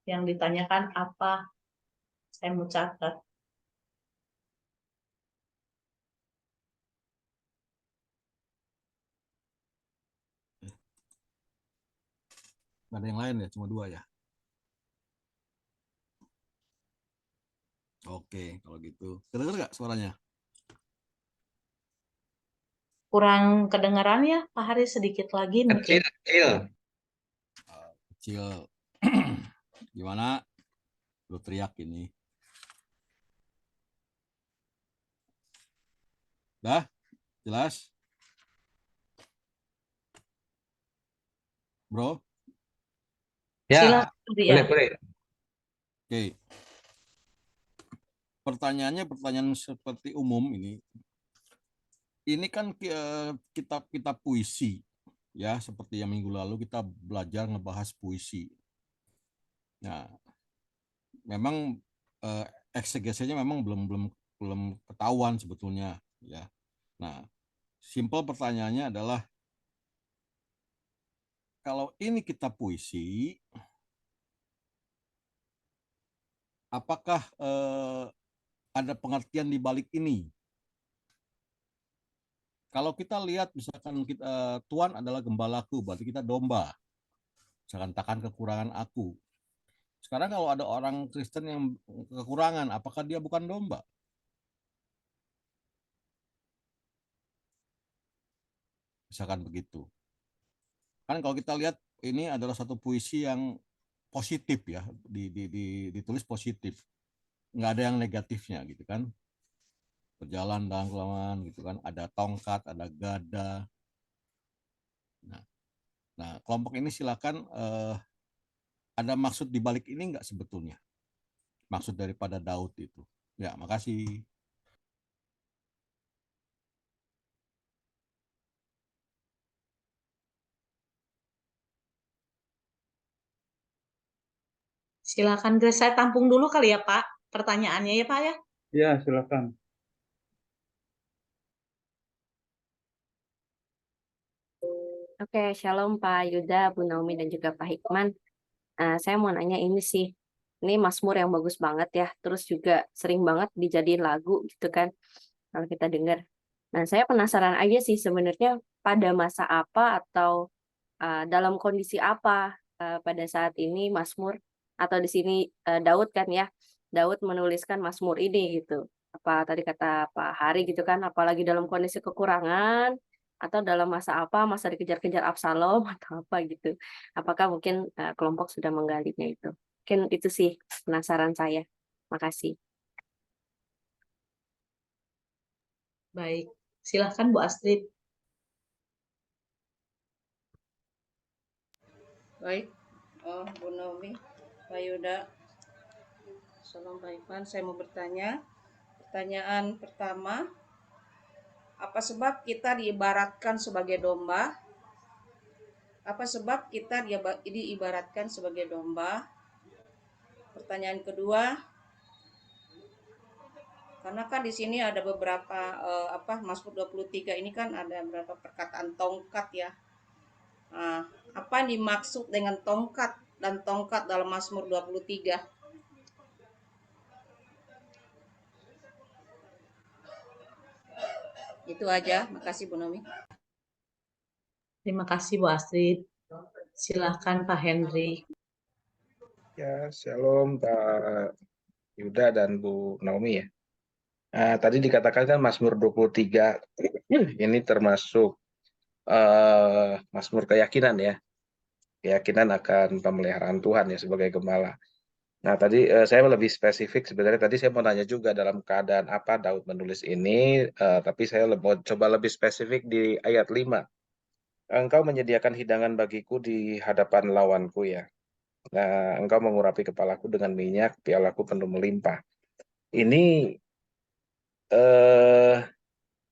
yang ditanyakan apa? Saya mau catat. Nggak ada yang lain ya, cuma 2 ya. Oke, kalau gitu. Kedengar nggak suaranya? Kurang kedengaran ya Pak Hari, sedikit lagi mungkin. Kecil. Gimana? Lu teriak ini. Dah? Jelas? Bro? Ya, Silakan boleh, ya. boleh. Oke. Pertanyaannya pertanyaan seperti umum ini. Ini kan kitab-kitab puisi, ya, seperti yang minggu lalu kita belajar ngebahas puisi. Nah, memang eksegesinya memang belum ketahuan sebetulnya, ya. Nah, simpel pertanyaannya adalah kalau ini kitab puisi, apakah ada pengertian di balik ini? Kalau kita lihat misalkan Tuhan adalah gembalaku, berarti kita domba. Misalkan takkan kekurangan aku. Sekarang kalau ada orang Kristen yang kekurangan, apakah dia bukan domba? Misalkan begitu. Kan kalau kita lihat ini adalah satu puisi yang positif ya, ditulis positif. Nggak ada yang negatifnya gitu kan. Berjalan dalam kelamaan gitu kan, ada tongkat, ada gada. Nah, kelompok ini silakan ada maksud di balik ini nggak sebetulnya? Maksud daripada Daud itu. Ya, makasih. Silakan Grace, saya tampung dulu kali ya Pak, pertanyaannya ya Pak ya. Ya, silakan. Oke, shalom Pak Yuda, Bu Naomi, dan juga Pak Hikman. Saya mau nanya ini sih, ini Mazmur yang bagus banget ya, terus juga sering banget dijadiin lagu gitu kan, kalau kita dengar. Nah, saya penasaran aja sih sebenarnya pada masa apa atau dalam kondisi apa pada saat ini Mazmur, atau di sini Daud kan ya, Daud menuliskan Mazmur ini gitu. Apa tadi kata Pak Hari gitu kan, apalagi dalam kondisi kekurangan, atau dalam masa apa, masa dikejar-kejar Absalom atau apa gitu. Apakah mungkin kelompok sudah menggalinya itu? Mungkin itu sih penasaran saya. Makasih. Baik, silakan Bu Astrid. Baik, Bu Naomi, Pak Yuda, Salam Pak Ivan. Saya mau bertanya. Pertanyaan pertama, apa sebab kita diibaratkan sebagai domba? Apa sebab kita diibaratkan sebagai domba? Pertanyaan kedua, karena kan di sini ada beberapa Mazmur 23 ini kan ada beberapa perkataan tongkat ya. Nah, apa yang dimaksud dengan tongkat dan tongkat dalam Mazmur 23? Itu aja. Makasih Bu Naomi. Terima kasih Bu Astrid. Silakan Pak Henry. Ya, shalom Pak Yuda dan Bu Naomi ya. Tadi dikatakan kan Mazmur 23 ini termasuk Mazmur keyakinan ya. Keyakinan akan pemeliharaan Tuhan ya sebagai gembala. Nah, tadi saya lebih spesifik sebenarnya tadi saya mau tanya juga dalam keadaan apa Daud menulis ini, tapi saya mau coba lebih spesifik di ayat 5. Engkau menyediakan hidangan bagiku di hadapan lawanku ya. Nah, engkau mengurapi kepalaku dengan minyak, pialaku penuh melimpah. Ini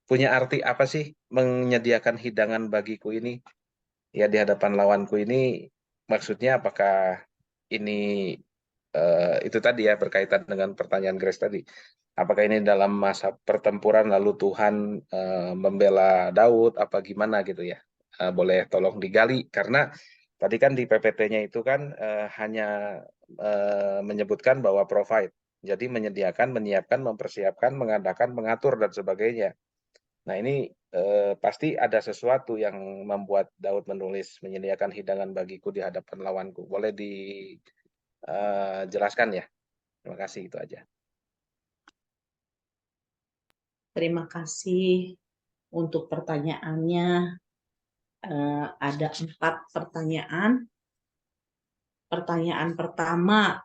punya arti apa sih menyediakan hidangan bagiku ini ya di hadapan lawanku ini? Maksudnya apakah ini itu tadi ya berkaitan dengan pertanyaan Grace tadi. Apakah ini dalam masa pertempuran lalu Tuhan membela Daud apa gimana gitu ya? Boleh tolong digali karena tadi kan di PPT-nya itu kan hanya menyebutkan bahwa provide. Jadi menyediakan, menyiapkan, mempersiapkan, mengadakan, mengatur dan sebagainya. Nah ini pasti ada sesuatu yang membuat Daud menulis menyediakan hidangan bagiku di hadapan lawanku. Boleh dijelaskan ya? Terima kasih, itu aja. Terima kasih untuk pertanyaannya. Ada 4 pertanyaan. Pertanyaan pertama,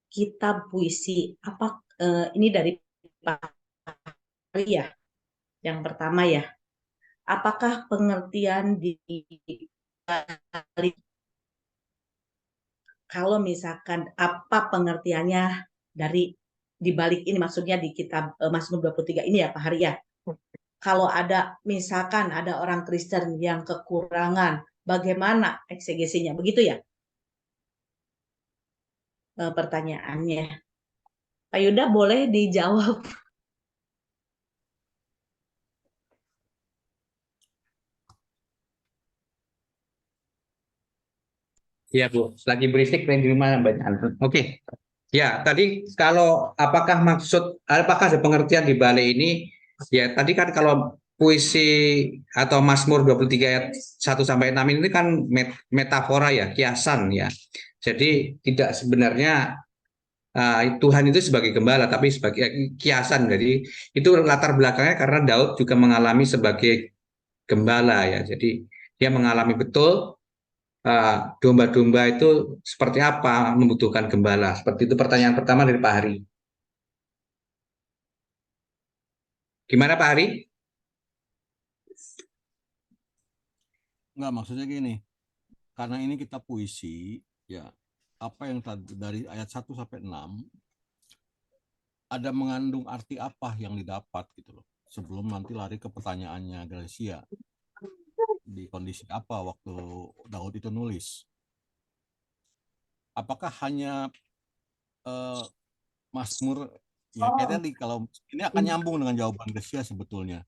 kitab puisi apa ini dari Pak Ari ya? Yang pertama ya, apakah pengertian di kalau misalkan apa pengertiannya dari di balik ini, maksudnya di kitab Mazmur 23 ini ya Pak Hari ya. Kalau ada misalkan ada orang Kristen yang kekurangan, bagaimana eksegesinya? Begitu ya pertanyaannya. Pak Yuda boleh dijawab. Iya Bu, lagi berisik pengen di rumah banyak. Oke. Ya, tadi kalau apakah ada pengertian di balik ini? Ya, tadi kan kalau puisi atau Mazmur 23 ayat 1 sampai 6 ini kan metafora ya, kiasan ya. Jadi tidak sebenarnya Tuhan itu sebagai gembala, tapi sebagai kiasan. Jadi itu latar belakangnya karena Daud juga mengalami sebagai gembala ya. Jadi dia mengalami betul domba-domba itu seperti apa membutuhkan gembala. Seperti itu pertanyaan pertama dari Pak Hari. Gimana Pak Hari? Enggak, maksudnya gini, karena ini kita puisi, ya apa yang dari ayat 1 sampai 6 ada mengandung arti apa yang didapat gitu loh. Sebelum nanti lari ke pertanyaannya Gracia. Di kondisi apa waktu Daud itu nulis? Apakah hanya Mazmur ya kayak tadi, kalau ini akan nyambung dengan jawaban Gracia sebetulnya.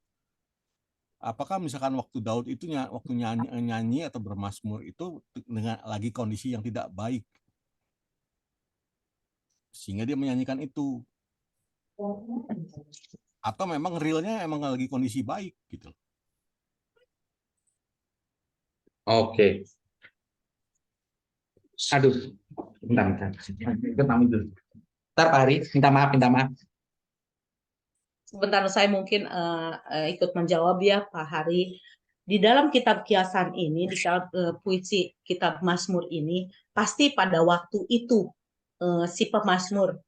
Apakah misalkan waktu Daud itu waktu nyanyi atau bermazmur itu dengan lagi kondisi yang tidak baik, sehingga dia menyanyikan itu, atau memang realnya emang lagi kondisi baik gitu? Oke. Aduh, bentar. Bentar Pak Hari, minta maaf. Sebentar, saya mungkin ikut menjawab ya Pak Hari. Di dalam kitab kiasan ini, di dalam puisi kitab Mazmur ini, pasti pada waktu itu si pemazmur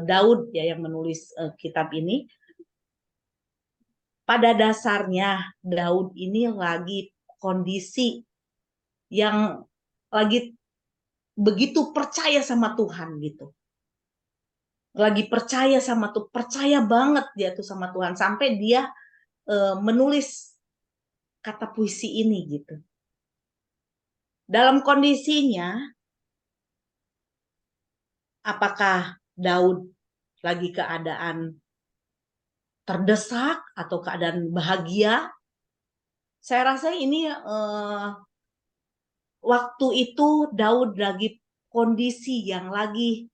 Daud ya yang menulis kitab ini, pada dasarnya Daud ini lagi kondisi yang lagi begitu percaya sama Tuhan gitu. Lagi percaya sama Tuhan, percaya banget dia tuh sama Tuhan, sampai dia menulis kata puisi ini gitu. Dalam kondisinya, apakah Daud lagi keadaan terdesak atau keadaan bahagia? Saya rasa ini waktu itu Daud lagi kondisi yang lagi,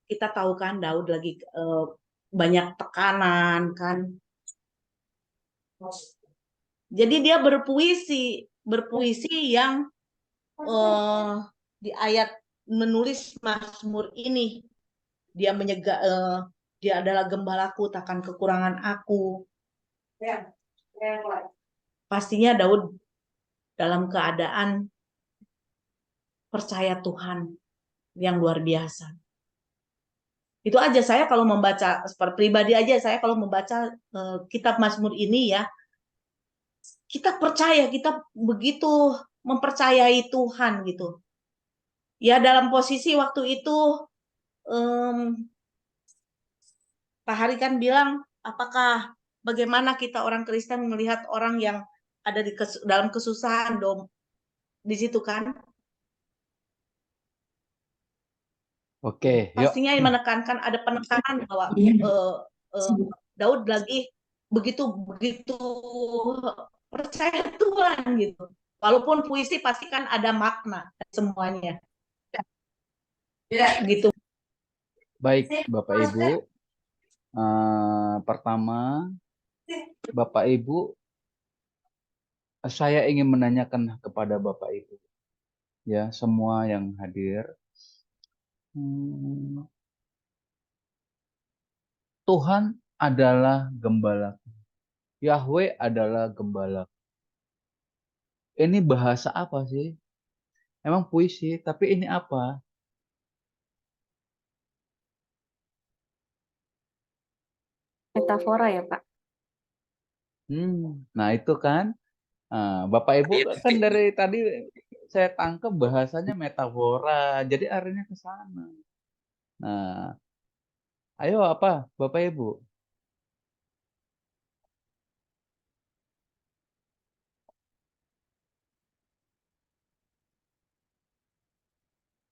kita tahu kan Daud lagi banyak tekanan kan. Jadi dia berpuisi yang di ayat menulis Mazmur ini, dia dia adalah gembalaku, takkan kekurangan aku. Pastinya Daud dalam keadaan percaya Tuhan yang luar biasa. Itu aja, saya kalau membaca seperti pribadi aja, saya kalau membaca kitab Mazmur ini ya, kita percaya, kita begitu mempercayai Tuhan gitu. Ya dalam posisi waktu itu Pak Hari kan bilang, apakah bagaimana kita orang Kristen melihat orang yang ada dalam kesusahan dong di situ kan? Oke, yuk. Pastinya menekankan, ada penekanan bahwa Daud lagi begitu percaya Tuhan gitu. Walaupun puisi pasti kan ada makna semuanya. Gitu. Baik, Bapak Ibu. Pertama, Bapak Ibu, saya ingin menanyakan kepada Bapak Ibu, ya semua yang hadir. Tuhan adalah gembala. Yahweh adalah gembala. Ini bahasa apa sih? Emang puisi, tapi ini apa? Metafora ya Pak? Nah itu kan, Bapak Ibu Iya. kan dari tadi saya tangkap bahasanya metafora, jadi arahnya ke sana. Nah, ayo apa Bapak Ibu?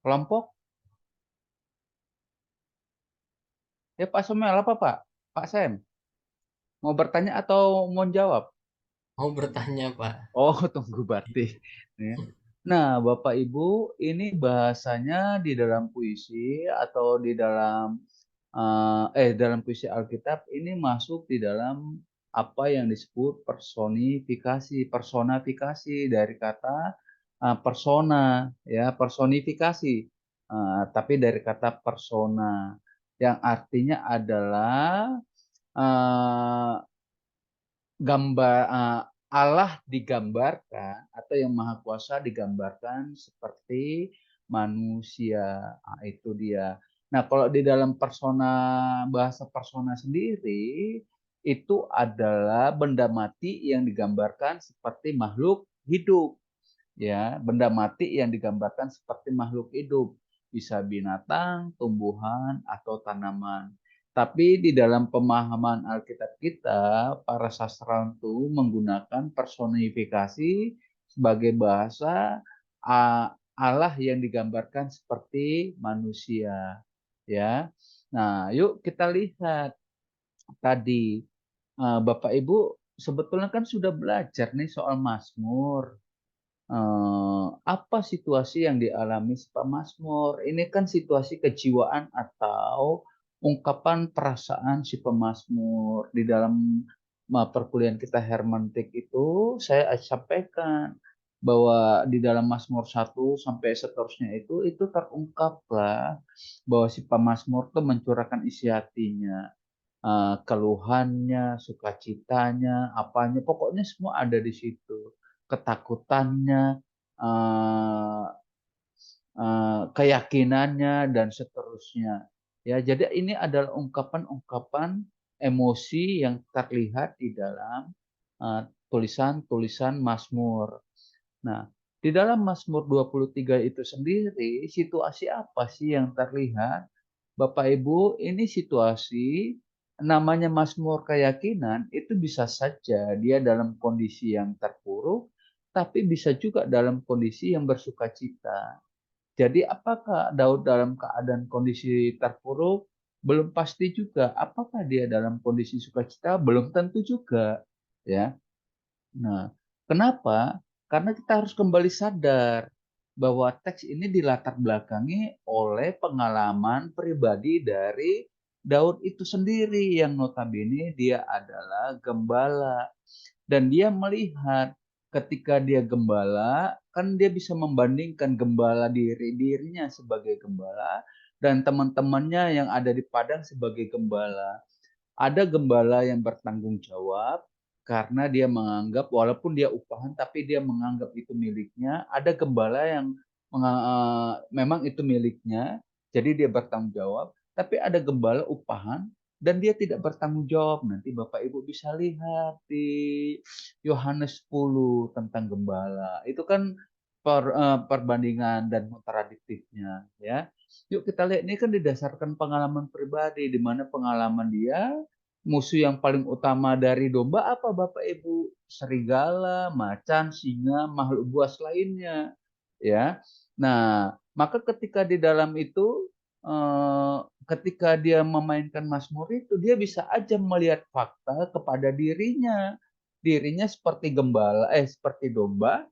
Kelompok? Ya Pak Somel apa Pak? Pak Sem, mau bertanya atau mau jawab? Mau bertanya, Pak. Oh, tunggu berarti. Ya. Nah, Bapak Ibu, ini bahasanya di dalam puisi atau di dalam dalam puisi Alkitab ini masuk di dalam apa yang disebut personifikasi, personifikasi dari kata persona, ya personifikasi, tapi dari kata persona yang artinya adalah eh, gambar Allah digambarkan atau yang Maha Kuasa digambarkan seperti manusia. Itu dia. Nah, kalau di dalam bahasa persona sendiri itu adalah benda mati yang digambarkan seperti makhluk hidup. Ya, benda mati yang digambarkan seperti makhluk hidup, bisa binatang, tumbuhan, atau tanaman. Tapi di dalam pemahaman Alkitab kita, para sastrawan itu menggunakan personifikasi sebagai bahasa Allah yang digambarkan seperti manusia. Ya, nah yuk kita lihat tadi Bapak Ibu sebetulnya kan sudah belajar nih soal Mazmur. Apa situasi yang dialami si pemazmur? Ini kan situasi kejiwaan atau ungkapan perasaan si pemazmur. Di dalam perkuliahan kita hermeneutik itu saya sampaikan bahwa di dalam Mazmur 1 sampai seterusnya itu terungkaplah bahwa si pemazmur itu mencurahkan isi hatinya, keluhannya, sukacitanya, apanya, pokoknya semua ada di situ. Ketakutannya, eh, keyakinannya, dan seterusnya. Ya, jadi ini adalah ungkapan-ungkapan emosi yang terlihat di dalam tulisan-tulisan Mazmur. Nah, di dalam Mazmur 23 itu sendiri, situasi apa sih yang terlihat? Bapak Ibu, ini situasi namanya Mazmur keyakinan itu bisa saja dia dalam kondisi yang terpuruk, tapi bisa juga dalam kondisi yang bersukacita. Jadi apakah Daud dalam keadaan kondisi terpuruk? Belum pasti juga. Apakah dia dalam kondisi sukacita? Belum tentu juga. Ya. Nah, kenapa? Karena kita harus kembali sadar bahwa teks ini dilatar belakangi oleh pengalaman pribadi dari Daud itu sendiri yang notabene dia adalah gembala. Dan dia melihat ketika dia gembala, kan dia bisa membandingkan gembala dirinya sebagai gembala dan teman-temannya yang ada di padang sebagai gembala. Ada gembala yang bertanggung jawab karena dia menganggap walaupun dia upahan tapi dia menganggap itu miliknya. Ada gembala yang memang itu miliknya, jadi dia bertanggung jawab. Tapi ada gembala upahan dan dia tidak bertanggung jawab. Nanti Bapak Ibu bisa lihat di Yohanes 10 tentang gembala. Itu kan perbandingan dan kontradiktifnya, ya. Yuk kita lihat, ini kan didasarkan pengalaman pribadi, di mana pengalaman dia musuh yang paling utama dari domba apa Bapak Ibu? Serigala, macan, singa, makhluk buas lainnya, ya. Nah, maka ketika di dalam itu ketika dia memainkan Mazmur itu, dia bisa aja melihat fakta kepada dirinya. Dirinya seperti seperti domba,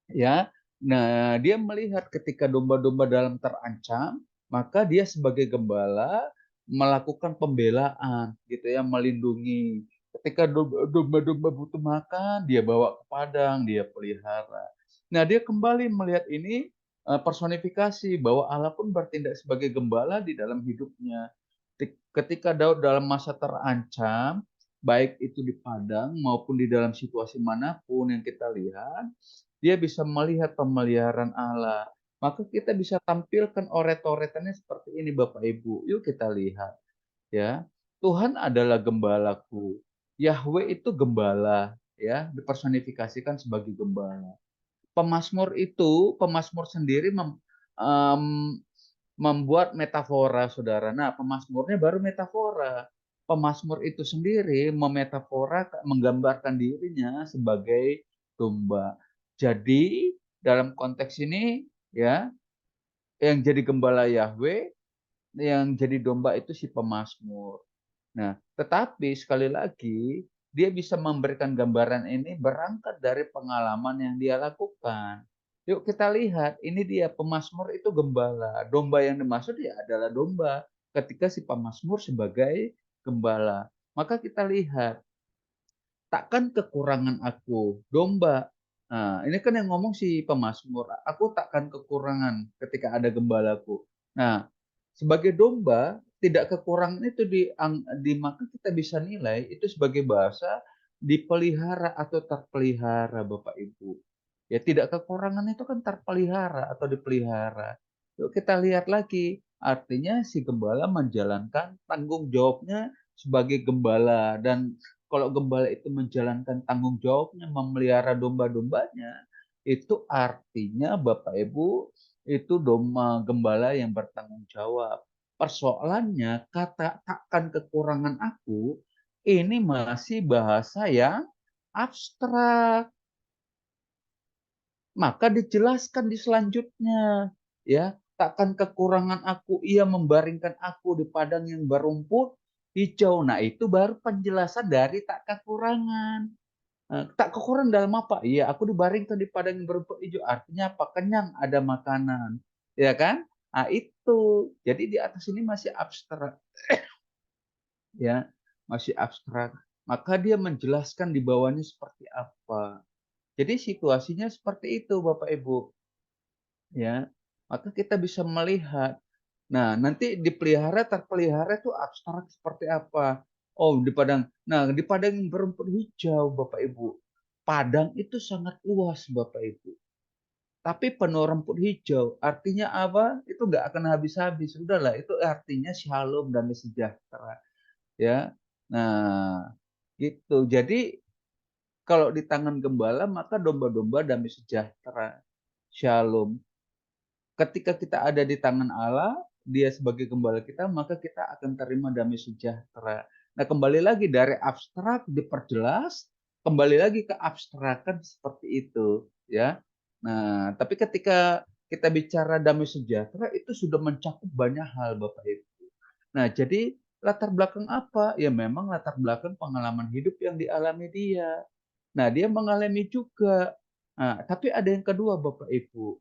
ya. Nah, dia melihat ketika domba-domba dalam terancam, maka dia sebagai gembala melakukan pembelaan, gitu ya, melindungi. Ketika domba-domba butuh makan, dia bawa ke padang, dia pelihara. Nah, dia kembali melihat ini personifikasi bahwa Allah pun bertindak sebagai gembala di dalam hidupnya. Ketika Daud dalam masa terancam, baik itu di padang maupun di dalam situasi manapun yang kita lihat, dia bisa melihat pemeliharaan Allah. Maka kita bisa tampilkan oret-oretannya seperti ini Bapak Ibu. Yuk kita lihat, ya. Tuhan adalah gembalaku. Yahweh itu gembala, ya, dipersonifikasikan sebagai gembala. Pemazmur sendiri em, membuat metafora, saudara. Nah, pemazmurnya baru metafora. Pemazmur itu sendiri menggambarkan dirinya sebagai domba. Jadi dalam konteks ini, ya, yang jadi gembala Yahweh, yang jadi domba itu si pemazmur. Nah, tetapi sekali lagi dia bisa memberikan gambaran ini berangkat dari pengalaman yang dia lakukan. Yuk kita lihat, ini dia pemazmur itu gembala. Domba yang dimaksud ya adalah domba ketika si pemazmur sebagai gembala. Maka kita lihat, takkan kekurangan aku, domba. Nah, ini kan yang ngomong si pemazmur. Aku takkan kekurangan ketika ada gembalaku. Nah, sebagai domba, tidak kekurangan itu maka kita bisa nilai itu sebagai bahasa dipelihara atau terpelihara, Bapak Ibu. Ya, tidak kekurangan itu kan terpelihara atau dipelihara. Yuk kita lihat lagi, artinya si gembala menjalankan tanggung jawabnya sebagai gembala, dan kalau gembala itu menjalankan tanggung jawabnya memelihara domba-dombanya, itu artinya Bapak Ibu itu gembala yang bertanggung jawab. Persoalannya kata takkan kekurangan aku ini masih bahasa yang abstrak. Maka dijelaskan di selanjutnya, ya, takkan kekurangan aku, ia membaringkan aku di padang yang berumput hijau. Nah, itu baru penjelasan dari tak kekurangan. Tak kekurangan dalam apa? Iya, aku dibaringkan di padang yang berumput hijau. Artinya apa? Kenyang, ada makanan. Ya kan? Nah, itu. Jadi di atas ini masih abstrak. Ya, masih abstrak. Maka dia menjelaskan di bawahnya seperti apa. Jadi situasinya seperti itu, Bapak Ibu. Ya, maka kita bisa melihat. Nah, nanti dipelihara, terpelihara itu abstrak seperti apa? Oh, di padang. Nah, di padang yang berumput hijau, Bapak Ibu. Padang itu sangat luas, Bapak Ibu. Tapi penuh rumput hijau. Artinya apa? Itu nggak akan habis-habis. Udahlah, itu artinya shalom, damai sejahtera. Ya. Nah, gitu. Jadi kalau di tangan gembala, maka domba-domba damai sejahtera. Shalom. Ketika kita ada di tangan Allah, dia sebagai gembala kita, maka kita akan terima damai sejahtera. Nah, kembali lagi dari abstrak diperjelas, kembali lagi ke abstrakan seperti itu, ya. Nah, tapi ketika kita bicara damai sejahtera itu sudah mencakup banyak hal, Bapak Ibu. Nah, jadi latar belakang apa? Ya memang latar belakang pengalaman hidup yang dialami dia. Nah, dia mengalami juga. Nah, tapi ada yang kedua, Bapak Ibu.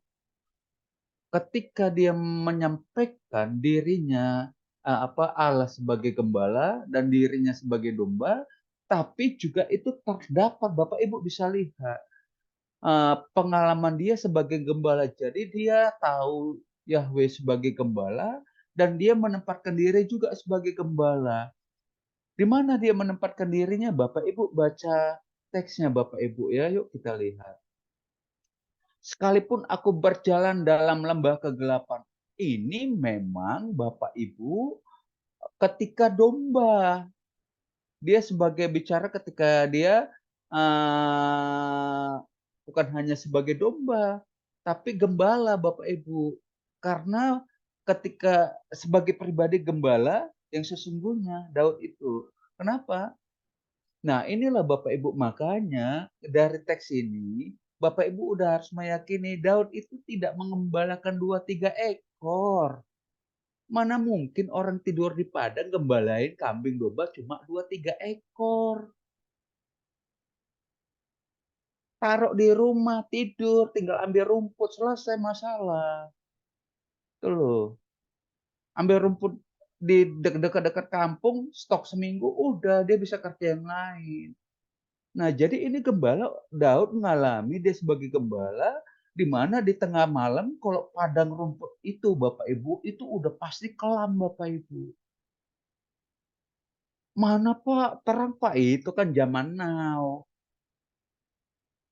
Ketika dia menyampaikan dirinya Allah sebagai gembala dan dirinya sebagai domba, tapi juga itu terdapat, Bapak Ibu bisa lihat pengalaman dia sebagai gembala. Jadi dia tahu Yahweh sebagai gembala dan dia menempatkan diri juga sebagai gembala. Di mana dia menempatkan dirinya? Bapak Ibu baca teksnya, Bapak Ibu, ya. Yuk kita lihat. Sekalipun aku berjalan dalam lembah kegelapan. Ini memang Bapak Ibu ketika domba. Dia sebagai bicara ketika dia bukan hanya sebagai domba, tapi gembala, Bapak Ibu. Karena ketika sebagai pribadi gembala yang sesungguhnya Daud itu. Kenapa? Nah, inilah Bapak Ibu, makanya dari teks ini Bapak Ibu udah harus meyakini Daud itu tidak mengembalakan 2-3 ekor. Mana mungkin orang tidur di padang gembalain kambing domba cuma 2-3 ekor. Taruh di rumah, tidur, tinggal ambil rumput, selesai masalah. Itu loh. Ambil rumput di dekat-dekat kampung, stok seminggu, udah dia bisa kerja yang lain. Nah, jadi ini gembala, Daud mengalami dia sebagai gembala, di mana di tengah malam kalau padang rumput itu Bapak Ibu, itu udah pasti kelam Bapak Ibu. Mana Pak, terang Pak, itu kan zaman now.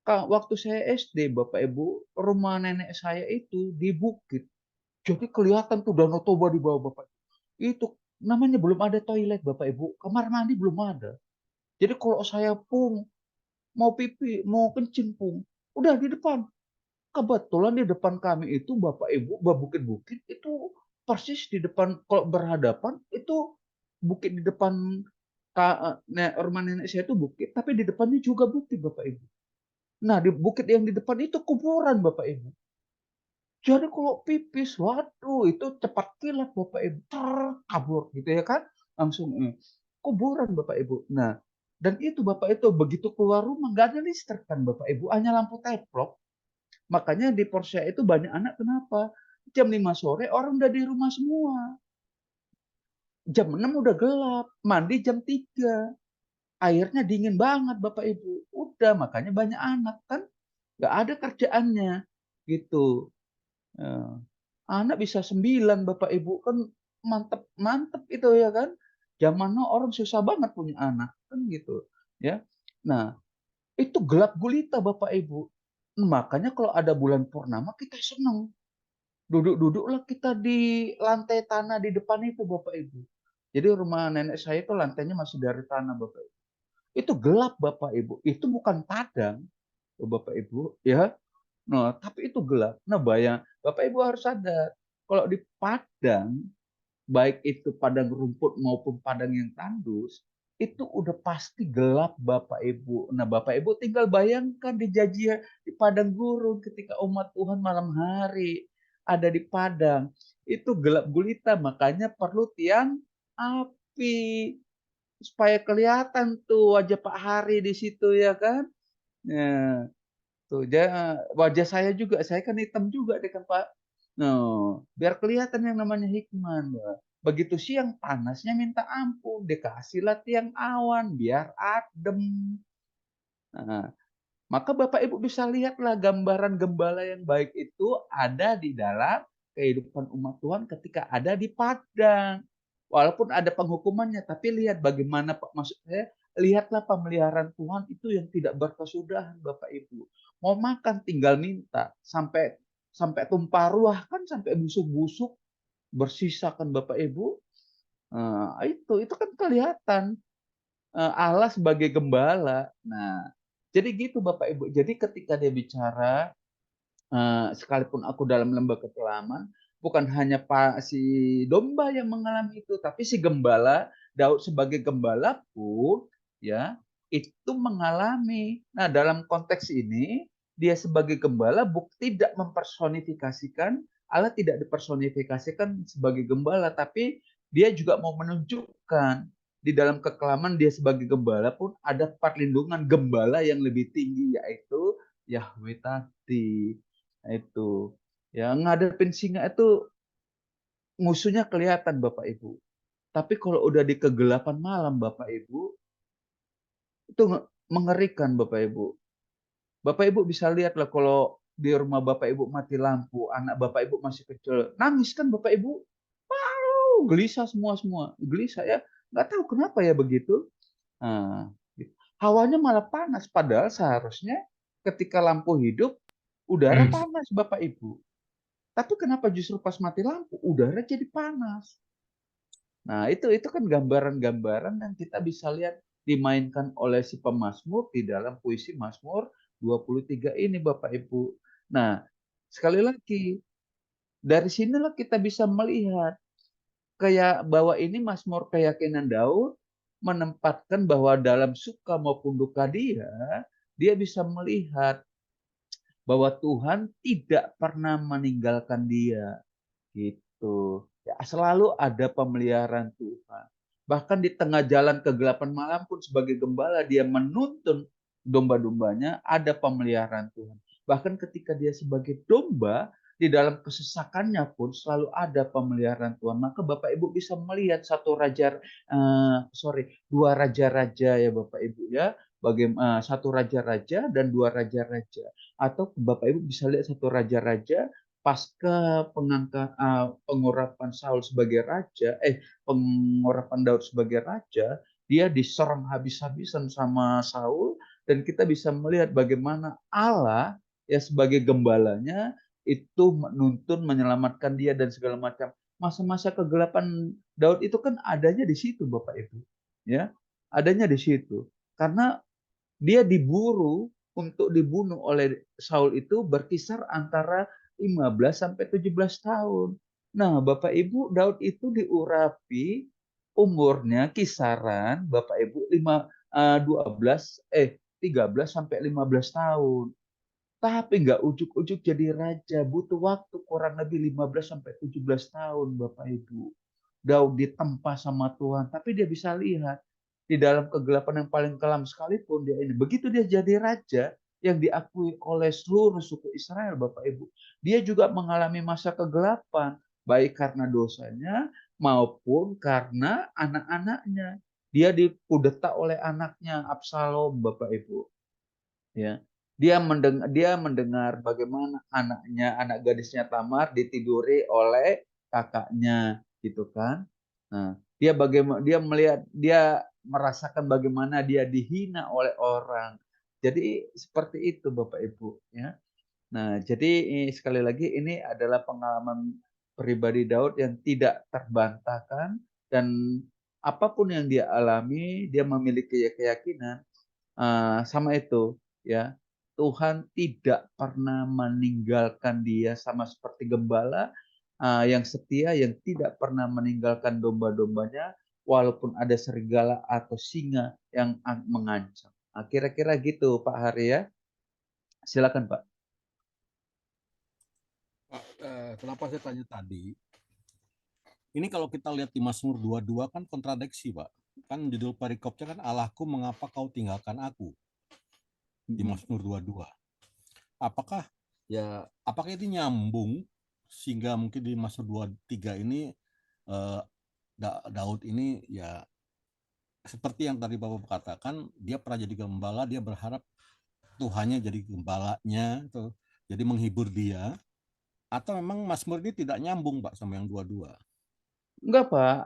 Waktu saya SD Bapak Ibu, rumah nenek saya itu di bukit. Jadi kelihatan tuh Danau Toba di bawah Bapak Ibu. Itu namanya belum ada toilet Bapak Ibu, kamar mandi belum ada. Jadi kalau saya mau pipi, mau kencing udah di depan. Kebetulan di depan kami itu Bapak Ibu, bukit-bukit itu persis di depan, kalau berhadapan itu bukit di depan rumah nenek saya itu bukit, tapi di depannya juga bukit Bapak Ibu. Nah, di bukit yang di depan itu kuburan Bapak Ibu. Jadi kalau pipis, waduh itu cepat kilat Bapak Ibu, kabur gitu ya kan, langsung kuburan Bapak Ibu. Nah, dan itu Bapak itu begitu keluar rumah nggak ada listrik kan Bapak Ibu, hanya lampu teplok. Makanya di Porsche itu banyak anak kenapa? Jam 5 sore orang udah di rumah semua. Jam 6 udah gelap, mandi jam 3. Airnya dingin banget Bapak Ibu. Udah makanya banyak anak kan nggak ada kerjaannya gitu. Anak bisa 9 Bapak Ibu kan mantep mantep itu ya kan. Zaman now orang susah banget punya anak kan gitu ya. Nah, itu gelap gulita Bapak Ibu. Makanya kalau ada bulan purnama kita senang. Duduk-duduklah kita di lantai tanah di depan itu Bapak Ibu. Jadi rumah nenek saya itu lantainya masih dari tanah Bapak Ibu. Itu gelap Bapak Ibu. Itu bukan Padang Bapak Ibu ya. Nah, tapi itu gelap. Nah, Bapak Ibu harus sadar kalau di Padang, baik itu padang rumput maupun padang yang tandus, itu udah pasti gelap Bapak Ibu. Nah, Bapak Ibu tinggal bayangkan di padang gurun ketika umat Tuhan malam hari ada di padang. Itu gelap gulita, makanya perlu tiang api supaya kelihatan tuh wajah Pak Hari di situ ya kan. Nah, tuh wajah saya juga, saya kan hitam juga deh kan Pak. Nah, biar kelihatan yang namanya hikmah. Nah, begitu siang panasnya minta ampun, dikasihlah tiang awan biar adem. Nah, maka Bapak Ibu bisa lihatlah gambaran gembala yang baik itu ada di dalam kehidupan umat Tuhan ketika ada di padang. Walaupun ada penghukumannya, tapi lihat bagaimana Pak, maksud saya, lihatlah pemeliharaan Tuhan itu yang tidak berkesudahan Bapak Ibu. Mau makan tinggal minta sampai sampai tumpah ruah kan, sampai busuk-busuk bersisa kan Bapak Ibu. Itu kan kelihatan Allah sebagai gembala. Nah, jadi gitu Bapak Ibu. Jadi ketika dia bicara, sekalipun aku dalam lembah kekelaman, bukan hanya si domba yang mengalami itu, tapi si gembala, Daud sebagai gembala pun ya itu mengalami. Nah, dalam konteks ini dia sebagai gembala tidak mempersonifikasikan Allah, tidak dipersonifikasikan sebagai gembala, tapi dia juga mau menunjukkan di dalam kekelaman dia sebagai gembala pun ada perlindungan gembala yang lebih tinggi, yaitu Yahweh tadi. Nah, itu ya, ngadepin singa itu musuhnya kelihatan Bapak Ibu. Tapi kalau udah di kegelapan malam Bapak Ibu, itu mengerikan Bapak Ibu. Bapak Ibu bisa lihat lah kalau di rumah Bapak Ibu mati lampu, anak Bapak Ibu masih kecil, nangis kan Bapak Ibu? Wow, gelisah semua, gelisah ya. Nggak tahu kenapa ya begitu. Nah, hawanya malah panas, padahal seharusnya ketika lampu hidup, udara panas Bapak Ibu. Tapi kenapa justru pas mati lampu, udara jadi panas? Nah, itu kan gambaran-gambaran yang kita bisa lihat dimainkan oleh si pemazmur di dalam puisi Mazmur 23 ini Bapak Ibu. Nah, sekali lagi, dari sinilah kita bisa melihat kayak bahwa ini Mazmur keyakinan Daud menempatkan bahwa dalam suka maupun duka dia bisa melihat bahwa Tuhan tidak pernah meninggalkan dia. Gitu. Ya, selalu ada pemeliharaan Tuhan. Bahkan di tengah jalan kegelapan malam pun sebagai gembala dia menuntun domba-dombanya, ada pemeliharaan Tuhan. Bahkan ketika dia sebagai domba, di dalam kesesakannya pun selalu ada pemeliharaan Tuhan. Maka Bapak Ibu bisa melihat dua raja-raja ya Bapak Ibu ya. Satu raja-raja dan dua raja-raja. Atau Bapak Ibu bisa lihat satu raja-raja pasca pengurapan Saul sebagai raja, pengurapan Daud sebagai raja, dia diserang habis-habisan sama Saul, dan kita bisa melihat bagaimana Allah ya sebagai gembalanya itu menuntun, menyelamatkan dia dan segala macam. Masa-masa kegelapan Daud itu kan adanya di situ Bapak Ibu, ya, adanya di situ. Karena dia diburu untuk dibunuh oleh Saul itu berkisar antara 15 sampai 17 tahun. Nah, Bapak Ibu, Daud itu diurapi umurnya kisaran Bapak Ibu 13 sampai 15 tahun. Tapi nggak ujuk-ujuk jadi raja, butuh waktu kurang lebih 15 sampai 17 tahun Bapak Ibu. Daud ditempa sama Tuhan, tapi dia bisa lihat di dalam kegelapan yang paling kelam sekalipun dia ini. Begitu dia jadi raja yang diakui oleh seluruh suku Israel Bapak Ibu. Dia juga mengalami masa kegelapan, baik karena dosanya maupun karena anak-anaknya. Dia dikudeta oleh anaknya Absalom Bapak Ibu. Ya. Dia mendengar bagaimana anak gadisnya Tamar ditiduri oleh kakaknya gitu kan. Nah, dia melihat, dia merasakan bagaimana dia dihina oleh orang. Jadi seperti itu Bapak Ibu ya. Nah, jadi sekali lagi ini adalah pengalaman pribadi Daud yang tidak terbantahkan, dan apapun yang dia alami, dia memiliki keyakinan sama itu ya. Tuhan tidak pernah meninggalkan dia, sama seperti gembala yang setia yang tidak pernah meninggalkan domba-dombanya walaupun ada serigala atau singa yang mengancam. Nah, kira-kira gitu Pak Hari ya. Silakan Pak. Pak, kenapa saya tanya tadi? Ini kalau kita lihat di Mazmur 22 kan kontradiksi, Pak. Kan judul perikopnya kan Allahku mengapa kau tinggalkan aku? Di Mazmur 22. Apakah itu nyambung sehingga mungkin di Mazmur 23 ini Daud ini ya seperti yang tadi Bapak katakan, dia pernah jadi gembala, dia berharap Tuhannya jadi gembalanya, jadi menghibur dia, atau memang Mazmur ini tidak nyambung Pak sama yang 22? Enggak Pak,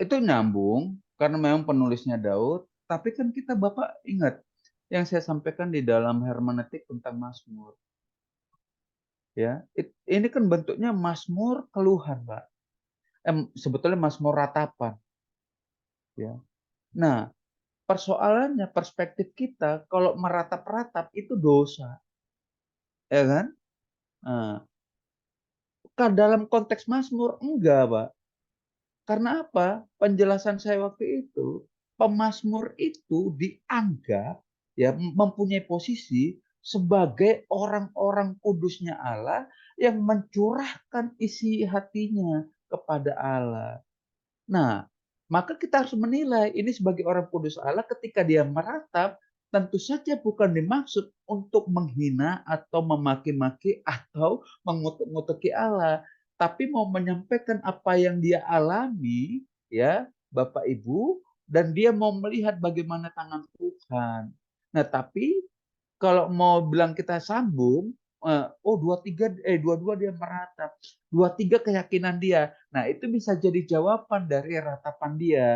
itu nyambung karena memang penulisnya Daud, tapi kan kita Bapak ingat yang saya sampaikan di dalam hermeneutik tentang Mazmur. Ya, ini kan bentuknya Mazmur keluhan, Pak. Sebetulnya Mazmur ratapan. Ya. Nah, persoalannya perspektif kita kalau meratap-ratap itu dosa. Ya kan? Nah, dalam konteks Mazmur enggak, Pak. Karena apa? Penjelasan saya waktu itu, pemazmur itu dianggap ya mempunyai posisi sebagai orang-orang kudusnya Allah yang mencurahkan isi hatinya kepada Allah. Nah, maka kita harus menilai ini sebagai orang kudus Allah ketika dia meratap, tentu saja bukan dimaksud untuk menghina atau memaki-maki atau mengutuk-ngutuki Allah, tapi mau menyampaikan apa yang dia alami ya, Bapak Ibu, dan dia mau melihat bagaimana tangan Tuhan. Nah, tapi kalau mau bilang kita sambung, 22 dia meratap. 23 keyakinan dia. Nah, itu bisa jadi jawaban dari ratapan dia.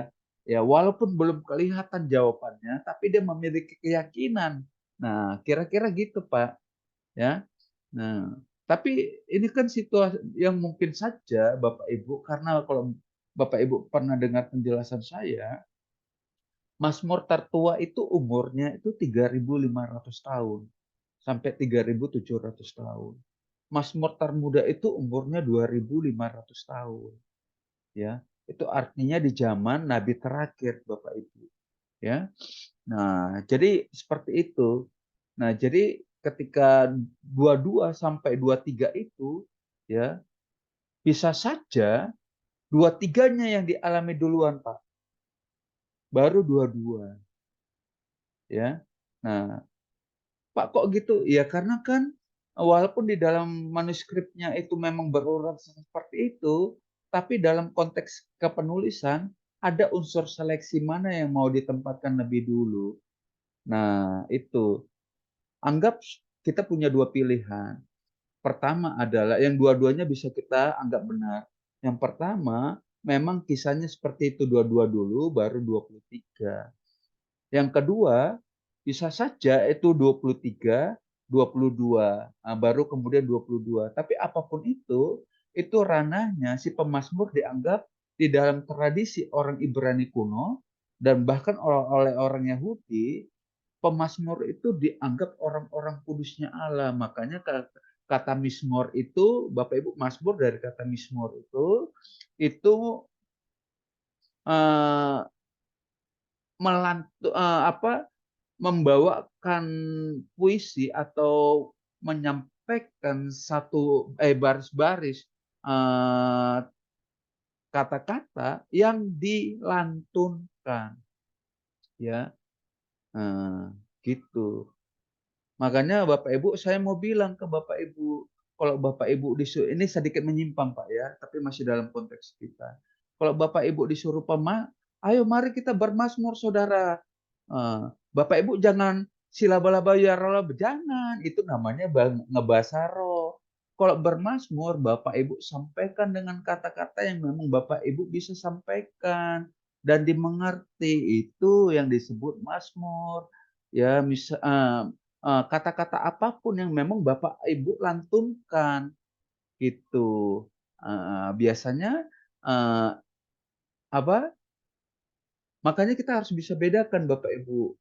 Ya, walaupun belum kelihatan jawabannya, tapi dia memiliki keyakinan. Nah, kira-kira gitu, Pak. Ya. Nah, tapi ini kan situasi yang mungkin saja Bapak Ibu, karena kalau Bapak Ibu pernah dengar penjelasan saya, Mazmur tertua itu umurnya itu 3.500 tahun sampai 3.700 tahun. Mazmur termuda itu umurnya 2.500 tahun. Ya, itu artinya di zaman nabi terakhir Bapak Ibu. Ya. Nah, jadi seperti itu. Nah, jadi ketika 22 sampai 23 itu ya bisa saja 23-nya yang dialami duluan, Pak. Baru 22. Ya. Nah, Pak kok gitu? Ya karena kan walaupun di dalam manuskripnya itu memang berurat seperti itu, tapi dalam konteks kepenulisan ada unsur seleksi mana yang mau ditempatkan lebih dulu. Nah, itu. Anggap kita punya dua pilihan. Pertama adalah yang dua-duanya bisa kita anggap benar. Yang pertama, memang kisahnya seperti itu dua-dua dulu baru 23. Yang kedua, bisa saja itu 23, 22, baru kemudian 22. Tapi apapun itu ranahnya si pemazmur dianggap di dalam tradisi orang Ibrani kuno Dan bahkan oleh orang Yahudi, pemazmur itu dianggap orang-orang kudusnya Allah. Makanya kata mismor itu, Bapak Ibu, mazmur dari kata mismor itu eh, membawakan puisi atau menyampaikan baris-baris kata-kata yang dilantunkan, ya. Gitu. Makanya Bapak Ibu, saya mau bilang ke Bapak Ibu, kalau Bapak Ibu disuruh, ini sedikit menyimpang Pak ya, tapi masih dalam konteks kita. Kalau Bapak Ibu disuruh ayo mari kita bermazmur saudara. Bapak Ibu jangan silaba-laba ya roh, jangan, itu namanya ngebahasa roh. Kalau bermazmur, Bapak Ibu sampaikan dengan kata-kata yang memang Bapak Ibu bisa sampaikan dan dimengerti, itu yang disebut mazmur. Ya, kata-kata apapun yang memang Bapak Ibu lantunkan gitu. Biasanya apa? Makanya kita harus bisa bedakan Bapak Ibu.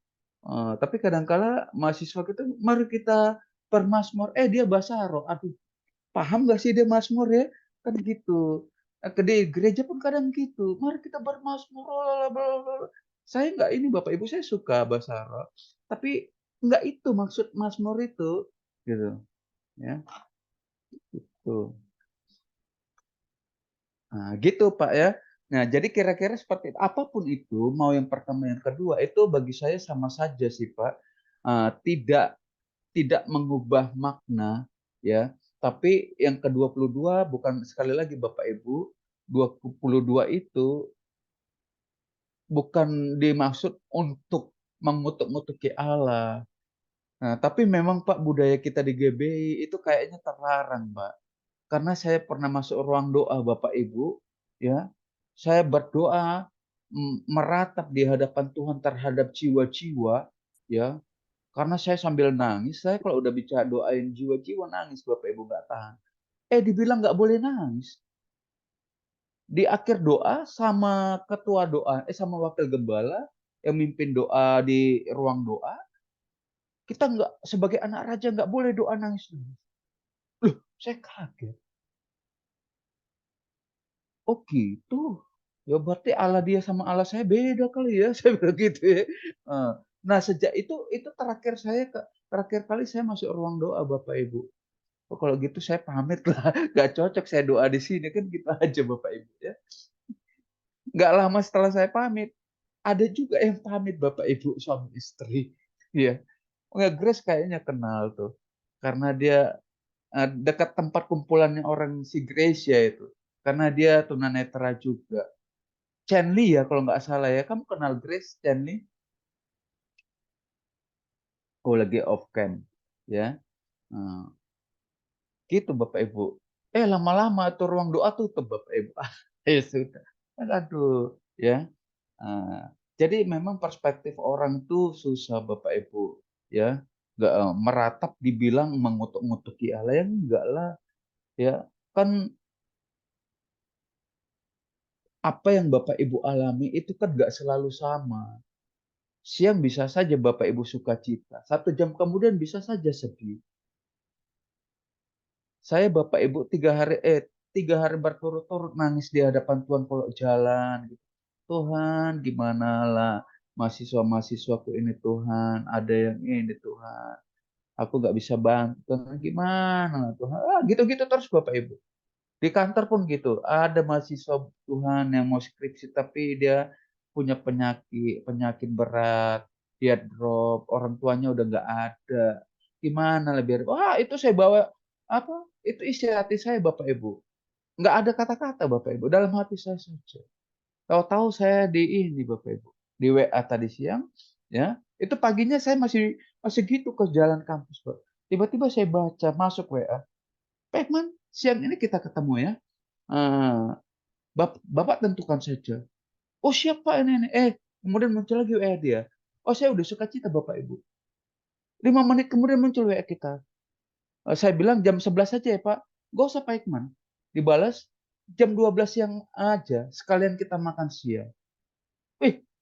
Tapi kadangkala mahasiswa kita, mari kita bermazmur, dia bahasa roh. Aduh, paham gak sih dia mazmur ya? Kan gitu. Di gereja pun kadang gitu. Mari kita bermazmur. Saya nggak ini Bapak Ibu, saya suka bahasa roh. Tapi nggak itu maksud mazmur itu, gitu. Ya, gitu. Nah, gitu Pak ya. Nah, jadi kira-kira seperti itu. Apapun itu, mau yang pertama, yang kedua, itu bagi saya sama saja sih Pak. Tidak mengubah makna, ya. Tapi yang ke-22 bukan, sekali lagi Bapak Ibu, 22 itu bukan dimaksud untuk mengutuk-ngutuki Allah. Nah, tapi memang Pak, budaya kita di GBI itu kayaknya terlarang, Pak. Karena saya pernah masuk ruang doa Bapak Ibu, ya. Saya berdoa meratap di hadapan Tuhan terhadap jiwa-jiwa, ya. Karena saya sambil nangis, saya kalau udah bicara doain jiwa-jiwa nangis Bapak Ibu nggak tahan. Dibilang nggak boleh nangis. Di akhir doa sama ketua doa, sama wakil gembala yang mimpin doa di ruang doa, kita nggak, sebagai anak raja nggak boleh doa nangis. Loh, saya kaget. Oh gitu. Ya berarti Allah dia sama Allah saya beda kali ya, saya bilang gitu ya. Nah, sejak itu terakhir kali saya masuk ruang doa Bapak Ibu. Oh, kalau gitu saya pamit lah, nggak cocok saya doa di sini, kan gitu aja Bapak Ibu ya. Nggak lama setelah saya pamit, ada juga yang pamit Bapak Ibu, suami istri. Iya. Nggak, Grace kayaknya kenal tuh. Karena dia dekat tempat kumpulannya orang si Gracia itu. Karena dia tunanetra juga. Chenli ya kalau nggak salah ya. Kamu kenal Grace, Chenli? Oh, lagi off cam. Ya. Gitu Bapak Ibu. Lama-lama tuh ruang doa tutup Bapak Ibu. Ya sudah. Aduh, ya. Jadi memang perspektif orang tuh susah Bapak Ibu, ya. Nggak meratap dibilang mengutuk-ngutuki Allah, yang enggak lah, ya. Kan apa yang Bapak Ibu alami itu kan nggak selalu sama. Siang bisa saja Bapak Ibu sukacita, 1 jam kemudian bisa saja sedih. Saya Bapak Ibu 3 hari berturut-turut nangis di hadapan Tuhan kalau jalan, gitu. Tuhan, gimana lah mahasiswa-mahasiswaku ini Tuhan, ada yang ini Tuhan, aku nggak bisa bantu, Tuhan gimana lah Tuhan, gitu-gitu terus Bapak Ibu. Di kantor pun gitu, ada mahasiswa Tuhan yang mau skripsi tapi dia punya penyakit berat, dia drop, orang tuanya udah nggak ada. Gimana lah biar, itu saya bawa apa? Itu isi hati saya Bapak Ibu. Nggak ada kata-kata Bapak Ibu, dalam hati saya saja. Tahu-tahu saya di ini Bapak Ibu, di WA tadi siang, ya. Itu paginya saya masih gitu ke jalan kampus, Pak. Tiba-tiba saya baca masuk WA. Pak Ekman, siang ini kita ketemu ya. Bapak tentukan saja. Oh siapa ini? Kemudian muncul lagi WA dia. Oh saya udah suka cita Bapak Ibu. 5 menit kemudian muncul WA kita. Saya bilang jam 11 saja ya Pak. Gak usah Pak Ekman. Dibalas jam 12 siang aja. Sekalian kita makan siang.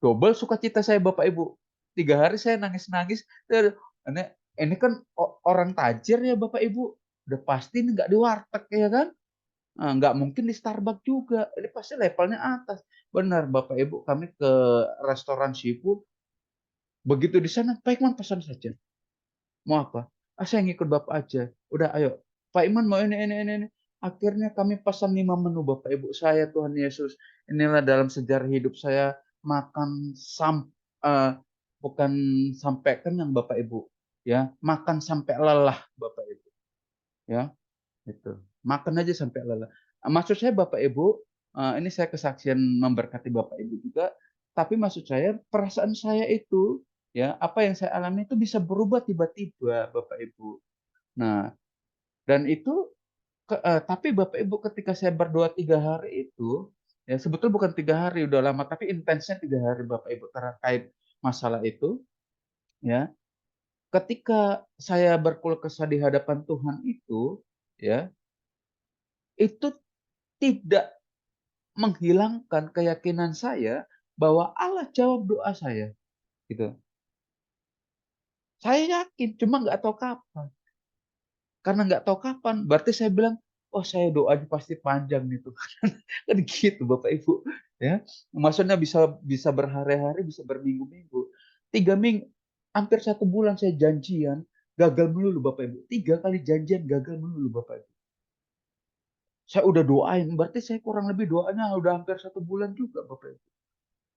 Double sukacita saya Bapak Ibu. 3 hari saya nangis-nangis. Ini kan orang tajir ya Bapak Ibu. Udah pasti ini nggak di warteg ya kan. Nah, nggak mungkin di Starbucks juga. Ini pasti levelnya atas. Benar Bapak Ibu, kami ke restoran seafood. Begitu di sana, Pak Iman pesan saja. Mau apa? Saya ngikut Bapak aja. Udah ayo. Pak Iman mau ini. Akhirnya kami pesan 5 menu Bapak Ibu. Saya Tuhan Yesus. Inilah dalam sejarah hidup saya makan bukan sampai kenyang Bapak Ibu. Ya, makan sampai lelah Bapak Ibu. Ya, itu. Makan aja sampai lelah. Maksud saya Bapak Ibu, ini saya kesaksian memberkati Bapak Ibu juga. Tapi maksud saya perasaan saya itu, ya apa yang saya alami itu bisa berubah tiba-tiba Bapak Ibu. Nah, dan itu tapi Bapak Ibu ketika saya berdoa 3 hari itu, ya sebetulnya bukan 3 hari udah lama, tapi intensnya 3 hari Bapak Ibu terkait masalah itu, ya. Ketika saya berkeluh kesah di hadapan Tuhan itu, ya, itu tidak menghilangkan keyakinan saya bahwa Allah jawab doa saya, gitu. Saya yakin, cuma nggak tahu kapan. Karena nggak tahu kapan, berarti saya bilang, oh saya doanya pasti panjang nih Tuhan. Kan gitu Bapak Ibu. Ya, maksudnya bisa berhari-hari, bisa berminggu-minggu. 3 minggu, hampir 1 bulan saya janjian, gagal melulu Bapak Ibu. 3 kali janjian gagal melulu Bapak Ibu. Saya udah doain, berarti saya kurang lebih doanya udah hampir 1 bulan juga Bapak Ibu.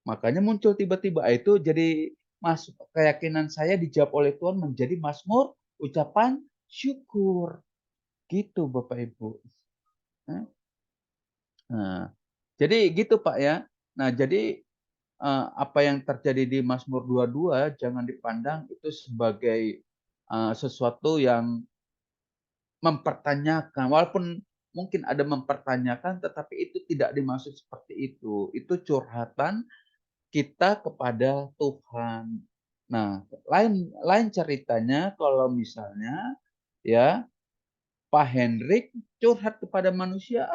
Makanya muncul tiba-tiba itu jadi masuk keyakinan saya dijawab oleh Tuhan menjadi mazmur ucapan syukur. Gitu Bapak Ibu. Nah, jadi gitu Pak ya. Nah, jadi apa yang terjadi di Mazmur 22 jangan dipandang itu sebagai sesuatu yang mempertanyakan. Walaupun mungkin ada mempertanyakan, tetapi itu tidak dimaksud seperti itu. Itu curhatan kita kepada Tuhan. Nah, lain ceritanya kalau misalnya ya Pak Hendrik curhat kepada manusia,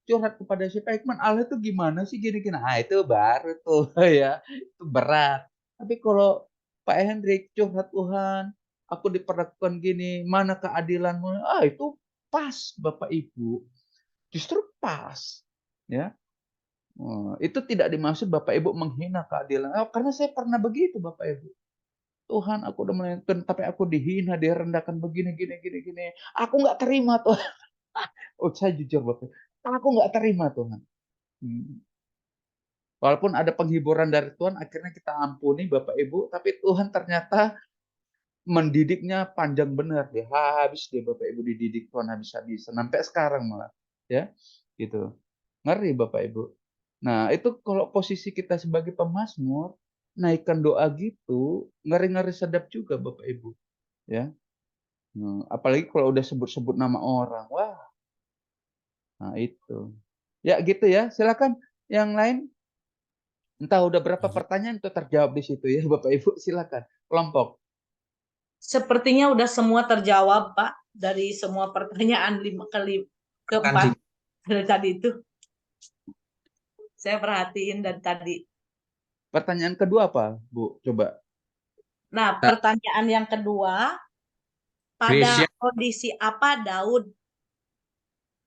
curhat kepada si Pak Hikman, Allah itu gimana sih gini-gini. Ah itu baru tuh ya, itu berat. Tapi kalau Pak Hendrik curhat, Tuhan, aku diperlakukan gini, mana keadilanmu? Ah itu pas Bapak Ibu. Justru pas. Ya. Itu tidak dimaksud Bapak Ibu menghina keadilan. Karena saya pernah begitu Bapak Ibu. Tuhan, aku udah melakukan, tapi aku dihina, direndahkan begini. Aku nggak terima Tuhan. Oh, saya jujur Bapak. Aku nggak terima Tuhan. Walaupun ada penghiburan dari Tuhan, akhirnya kita ampuni Bapak Ibu, tapi Tuhan ternyata mendidiknya panjang benar deh. Habis deh Bapak Ibu dididik Tuhan habis-habisan. Sampai sekarang malah. Ya, gitu. Ngeri Bapak Ibu. Nah, itu kalau posisi kita sebagai pemazmur, naikkan doa gitu, ngeri-ngeri sedap juga Bapak Ibu. Ya. Apalagi kalau udah sebut-sebut nama orang. Wah. Nah, itu. Ya gitu ya. Silakan yang lain. Entah udah berapa pertanyaan itu terjawab di situ ya Bapak Ibu. Silakan. Kelompok. Sepertinya udah semua terjawab Pak dari semua pertanyaan 5 kali keempat dari tadi itu. Saya perhatiin dari tadi. Pertanyaan kedua apa, Bu? Coba. Nah, pertanyaan yang kedua, pada kondisi apa Daud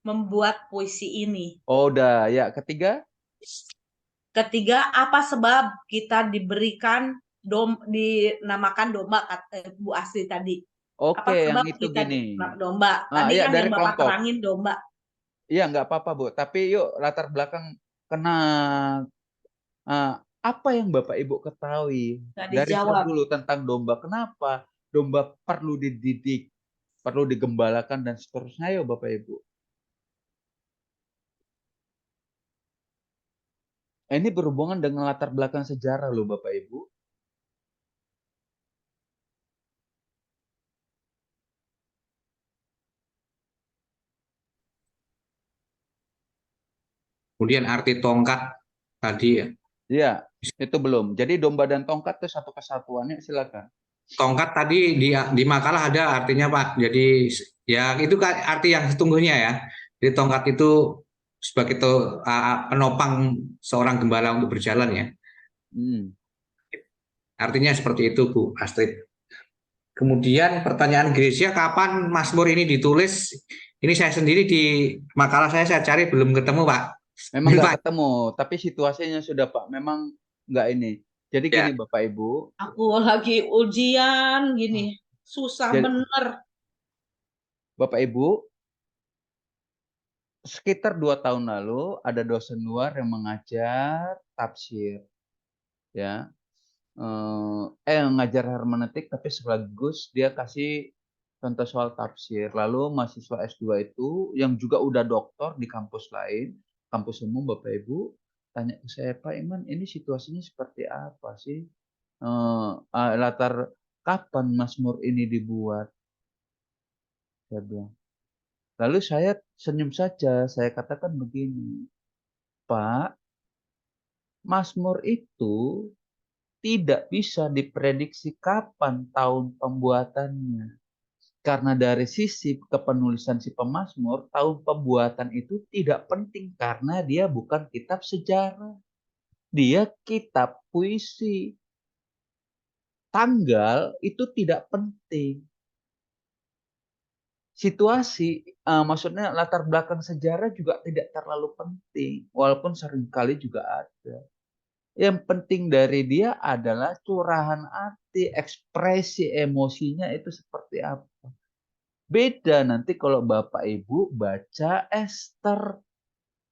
membuat puisi ini? Oh, udah. Ya, ketiga? Ketiga, apa sebab kita dinamakan domba, kata Bu Asri tadi? Oke, yang itu gini. Domba. Tadi ya, kan dari yang Bapak kelompok. terangin domba. Iya, nggak apa-apa, Bu. Tapi yuk latar belakang kena apa yang Bapak Ibu ketahui dari dulu tentang domba. Kenapa domba perlu dididik, perlu digembalakan dan seterusnya, yuk Bapak Ibu. Ini berhubungan dengan latar belakang sejarah loh Bapak Ibu. Kemudian arti tongkat tadi ya. Iya, itu belum. Jadi domba dan tongkat itu satu kesatuannya, silakan. Tongkat tadi di makalah ada artinya Pak. Jadi ya itu kan arti yang sesungguhnya ya. Jadi tongkat itu sebagai penopang seorang gembala untuk berjalan ya. Hmm. Artinya seperti itu, Bu Astrid. Kemudian pertanyaan Gracia, kapan Mazmur ini ditulis? Ini saya sendiri di makalah saya cari belum ketemu, Pak. Memang nggak Pak. ketemu, tapi situasinya sudah Pak. Memang nggak ini. Jadi Ya. gini Bapak Ibu. Aku lagi ujian gini, susah Jadi, bener. Bapak Ibu, sekitar 2 tahun lalu ada dosen luar yang mengajar tafsir, ya, ngajar hermeneutik, tapi sekaligus dia kasih contoh soal tafsir. Lalu mahasiswa S2 itu yang juga udah doktor di kampus lain, kampus umum Bapak Ibu, tanya ke saya, Pak Iman, ini situasinya seperti apa sih? Latar kapan Mazmur ini dibuat? Saya bilang. Lalu saya senyum saja, saya katakan begini, Pak, Mazmur itu tidak bisa diprediksi kapan tahun pembuatannya. Karena dari sisi kepenulisan si pemazmur, tahun pembuatan itu tidak penting karena dia bukan kitab sejarah. Dia kitab puisi. Tanggal itu tidak penting. Situasi, maksudnya latar belakang sejarah juga tidak terlalu penting, walaupun seringkali juga ada. Yang penting dari dia adalah curahan hati, ekspresi emosinya itu seperti apa. Beda nanti kalau Bapak Ibu baca Esther.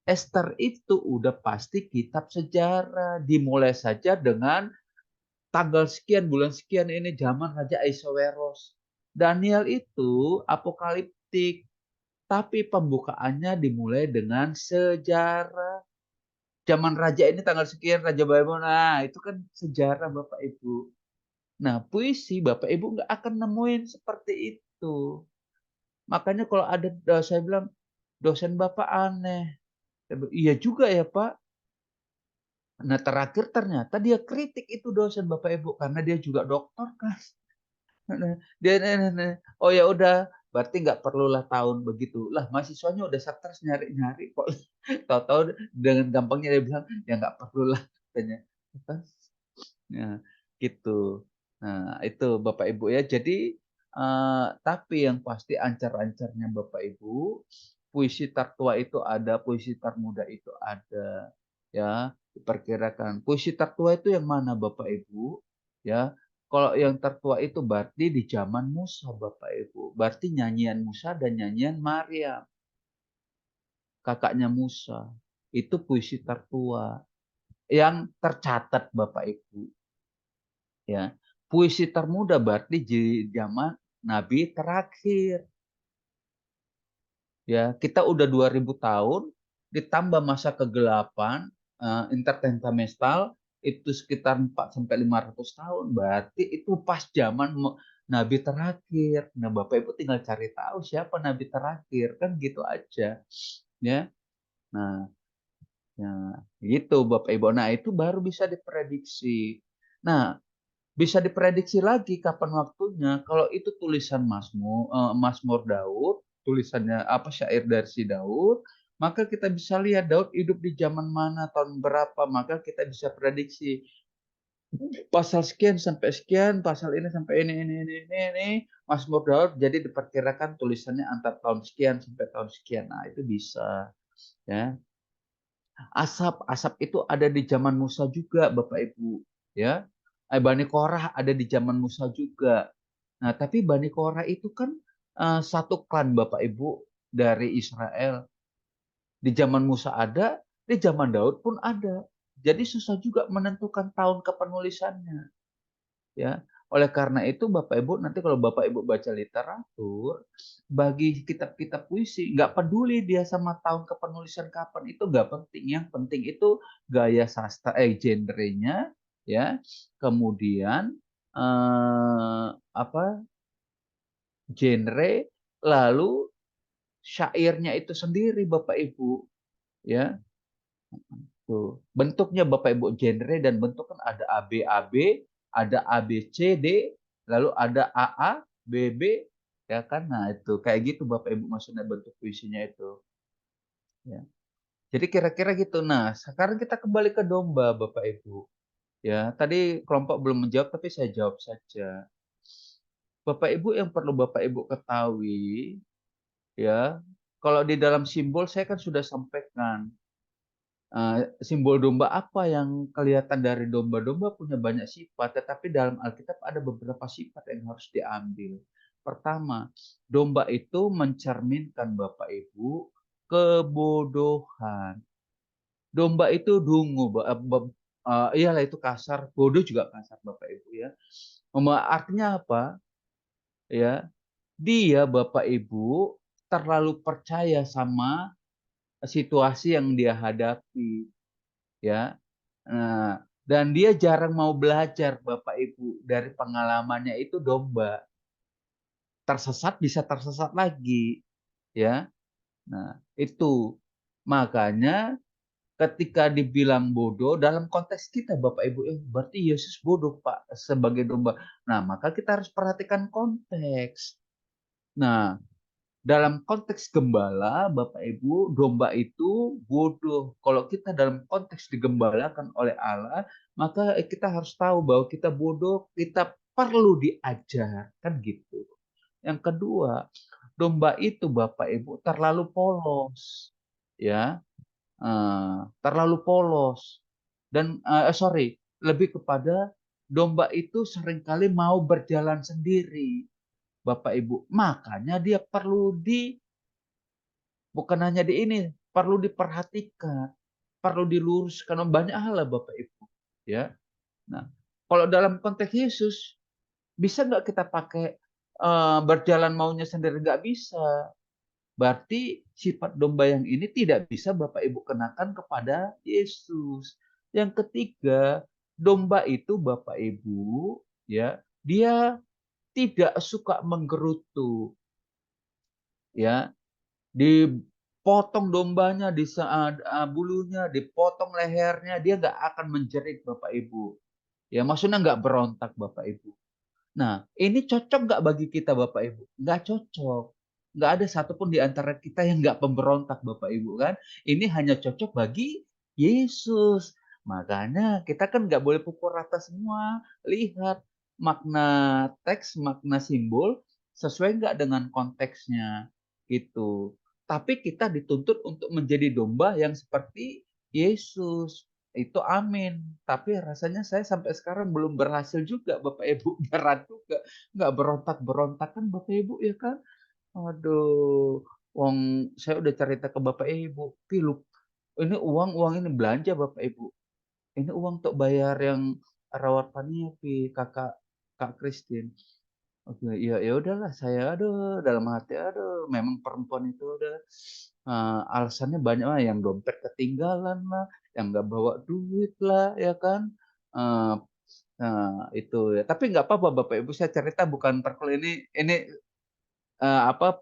Esther itu udah pasti kitab sejarah. Dimulai saja dengan tanggal sekian, bulan sekian ini zaman Raja Ahasuerus. Daniel itu apokaliptik. Tapi pembukaannya dimulai dengan sejarah. Zaman raja ini tanggal sekian, Raja Babylon. Nah, itu kan sejarah Bapak Ibu. Nah, puisi Bapak Ibu nggak akan nemuin seperti itu. Makanya kalau ada, saya bilang, dosen Bapak aneh. Iya juga ya Pak. Nah, terakhir ternyata dia kritik itu dosen Bapak Ibu. Karena dia juga dokter kan. Dia, oh ya udah, berarti nggak perlulah tahun begitu. Lah mahasiswanya udah stres nyari-nyari kok. Tahu-tahu dengan gampangnya dia bilang, ya nggak perlulah katanya. Ya, gitu. Nah, itu Bapak Ibu ya. Jadi, tapi yang pasti ancar-ancarnya Bapak Ibu, puisi tertua itu ada, puisi termuda itu ada. Ya, diperkirakan. Puisi tertua itu yang mana Bapak Ibu? Ya, kalau yang tertua itu berarti di zaman Musa Bapak Ibu. Berarti nyanyian Musa dan nyanyian Maryam. Kakaknya Musa. Itu puisi tertua yang tercatat Bapak Ibu. Ya, puisi termuda berarti di zaman Nabi terakhir. Ya, kita udah 2000 tahun ditambah masa kegelapan intertestamental itu sekitar 4 sampai 500 tahun. Berarti itu pas zaman Nabi terakhir. Nah, Bapak Ibu tinggal cari tahu siapa Nabi terakhir, kan gitu aja. Ya. Nah, ya, gitu Bapak Ibu. Nah, itu baru bisa diprediksi. Nah, bisa diprediksi lagi kapan waktunya. Kalau itu tulisan Mazmur Daud, tulisannya apa, syair dari si Daud, maka kita bisa lihat Daud hidup di zaman mana, tahun berapa, maka kita bisa prediksi pasal sekian sampai sekian, pasal ini sampai ini, Mazmur Daud jadi diperkirakan tulisannya antar tahun sekian sampai tahun sekian. Nah, itu bisa ya. Asap itu ada di zaman Musa juga, Bapak Ibu, ya. Bani Korah ada di zaman Musa juga. Nah, tapi Bani Korah itu kan satu klan Bapak Ibu dari Israel. Di zaman Musa ada, di zaman Daud pun ada. Jadi susah juga menentukan tahun kepenulisannya. Ya, oleh karena itu Bapak Ibu nanti kalau Bapak Ibu baca literatur, bagi kitab-kitab puisi nggak peduli dia sama tahun kepenulisan kapan, itu nggak penting. Yang penting itu gaya sastra, genrenya, ya, kemudian genre, lalu syairnya itu sendiri Bapak Ibu, ya. Tuh, bentuknya Bapak Ibu genre dan bentuk kan ada ABAB, ada ABCD, lalu ada AA, BB, ya kan? Nah, itu kayak gitu Bapak Ibu maksudnya bentuk puisinya itu. Ya. Jadi kira-kira gitu. Nah, sekarang kita kembali ke domba Bapak Ibu. Ya, tadi kelompok belum menjawab, tapi saya jawab saja. Bapak Ibu yang perlu Bapak Ibu ketahui, ya, kalau di dalam simbol saya kan sudah sampaikan, simbol domba apa yang kelihatan dari domba-domba punya banyak sifat, tetapi dalam Alkitab ada beberapa sifat yang harus diambil. Pertama, domba itu mencerminkan Bapak Ibu kebodohan. Domba itu dungu, iyalah itu kasar, bodoh juga kasar Bapak Ibu ya. Artinya apa? Ya, dia Bapak Ibu terlalu percaya sama situasi yang dia hadapi, ya. Nah, dan dia jarang mau belajar Bapak Ibu dari pengalamannya itu domba. Tersesat bisa tersesat lagi, ya. Nah, itu. Makanya ketika dibilang bodoh dalam konteks kita Bapak Ibu, berarti Yesus bodoh Pak sebagai domba. Nah, maka kita harus perhatikan konteks. Nah, dalam konteks gembala, Bapak Ibu, domba itu bodoh. Kalau kita dalam konteks digembalakan oleh Allah, maka kita harus tahu bahwa kita bodoh, kita perlu diajar, kan gitu. Yang kedua, domba itu Bapak Ibu terlalu polos, ya, terlalu polos. Dan lebih kepada domba itu seringkali mau berjalan sendiri. Bapak Ibu, makanya dia perlu bukan hanya di ini, perlu diperhatikan, perlu diluruskan banyak hal lah Bapak Ibu, ya. Nah, kalau dalam konteks Yesus, bisa nggak kita pakai berjalan maunya sendiri? Nggak bisa. Berarti sifat domba yang ini tidak bisa Bapak Ibu kenakan kepada Yesus. Yang ketiga, domba itu Bapak Ibu, ya, dia tidak suka menggerutu, ya. Dipotong dombanya, bulunya, dipotong lehernya, dia nggak akan menjerit Bapak Ibu. Ya, maksudnya nggak berontak Bapak Ibu. Nah, ini cocok nggak bagi kita Bapak Ibu? Nggak cocok. Nggak ada satupun di antara kita yang nggak pemberontak Bapak Ibu kan. Ini hanya cocok bagi Yesus. Makanya kita kan nggak boleh pukul rata semua. Lihat makna teks, makna simbol sesuai nggak dengan konteksnya. Gitu. Tapi kita dituntut untuk menjadi domba yang seperti Yesus. Itu amin. Tapi rasanya saya sampai sekarang belum berhasil juga Bapak Ibu. Berat juga. Nggak berontak-berontakan Bapak Ibu ya kan. Aduh. Wong saya udah cerita ke Bapak Ibu. Pilu. Ini uang ini belanja Bapak Ibu. Ini uang untuk bayar yang rawat Pania kakak Kak Christine. Oke, ya ya udahlah saya dalam hati memang perempuan itu udah alasannya banyak lah, yang dompet ketinggalan lah, yang nggak bawa duit lah, ya kan. Eh, itu ya. Tapi nggak apa-apa Bapak Ibu, saya cerita bukan ini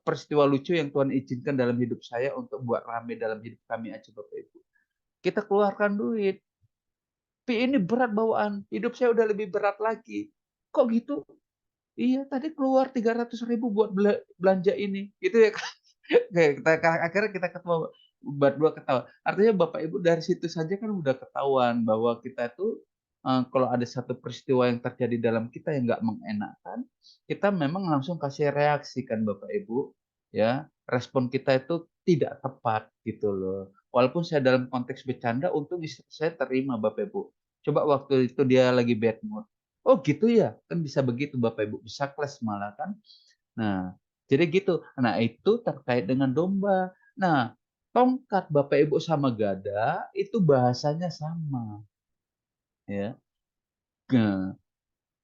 peristiwa lucu yang Tuhan izinkan dalam hidup saya untuk buat rame dalam hidup kami aja Bapak Ibu. Kita keluarkan duit. Tapi ini berat bawaan. Hidup saya udah lebih berat lagi. Kok gitu? Iya, tadi keluar 300.000 buat belanja ini, gitu ya kan. Akhirnya kita ketawa, berdua ketawa. Artinya Bapak Ibu dari situ saja kan udah ketahuan bahwa kita itu kalau ada satu peristiwa yang terjadi dalam kita yang nggak mengenakan, kita memang langsung kasih reaksi kan Bapak Ibu, ya. Respon kita itu tidak tepat gitu loh. Walaupun saya dalam konteks bercanda, untung istri saya terima Bapak Ibu. Coba waktu itu dia lagi bad mood. Oh gitu ya, kan bisa begitu Bapak Ibu, bisa clash malah kan. Nah, jadi gitu. Nah, itu terkait dengan domba. Nah, tongkat Bapak Ibu sama gada itu bahasanya sama. Ya. Nah,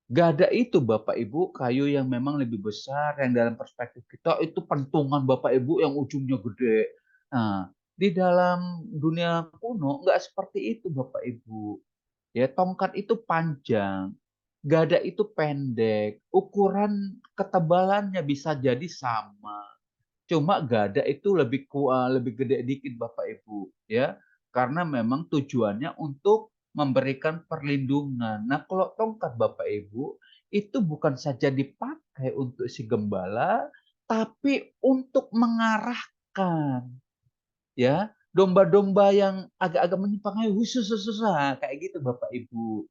gada itu Bapak Ibu kayu yang memang lebih besar, yang dalam perspektif kita itu pentungan Bapak Ibu yang ujungnya gede. Nah, di dalam dunia kuno nggak seperti itu Bapak Ibu. Ya, tongkat itu panjang, gada itu pendek, ukuran ketebalannya bisa jadi sama. Cuma gada itu lebih gede dikit Bapak Ibu, ya. Karena memang tujuannya untuk memberikan perlindungan. Nah, kalau tongkat Bapak Ibu itu bukan saja dipakai untuk si gembala, tapi untuk mengarahkan, ya, domba-domba yang agak-agak menyimpang, khusus kayak gitu Bapak Ibu.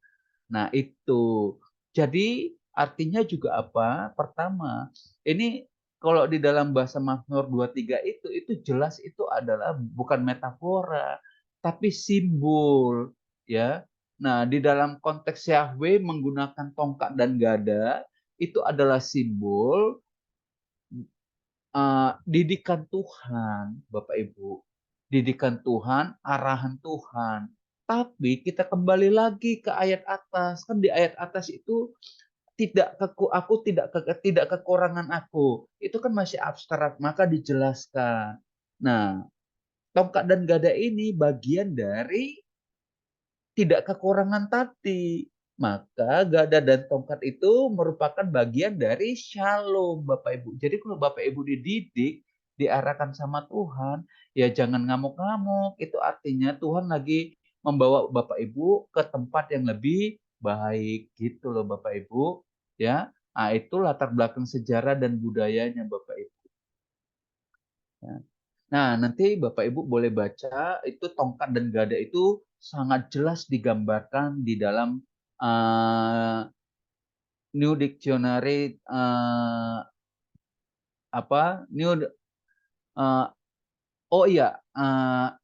Nah, itu. Jadi artinya juga apa? Pertama, ini kalau di dalam bahasa Mazmur 23 itu jelas itu adalah bukan metafora, tapi simbol, ya. Nah, di dalam konteks Yahweh menggunakan tongkat dan gada itu adalah simbol didikan Tuhan, Bapak Ibu. Didikan Tuhan, arahan Tuhan. Tapi kita kembali lagi ke ayat atas. Kan di ayat atas itu tidak kekurangan aku. Itu kan masih abstrak, maka dijelaskan. Nah, tongkat dan gada ini bagian dari tidak kekurangan tadi. Maka gada dan tongkat itu merupakan bagian dari shalom, Bapak Ibu. Jadi kalau Bapak Ibu dididik, diarahkan sama Tuhan, ya jangan ngamuk-ngamuk. Itu artinya Tuhan lagi membawa Bapak Ibu ke tempat yang lebih baik gitu loh Bapak Ibu. Ya, nah, itu latar belakang sejarah dan budayanya Bapak Ibu. Ya. Nah, nanti Bapak Ibu boleh baca itu tongkat dan gada itu sangat jelas digambarkan di dalam New Dictionary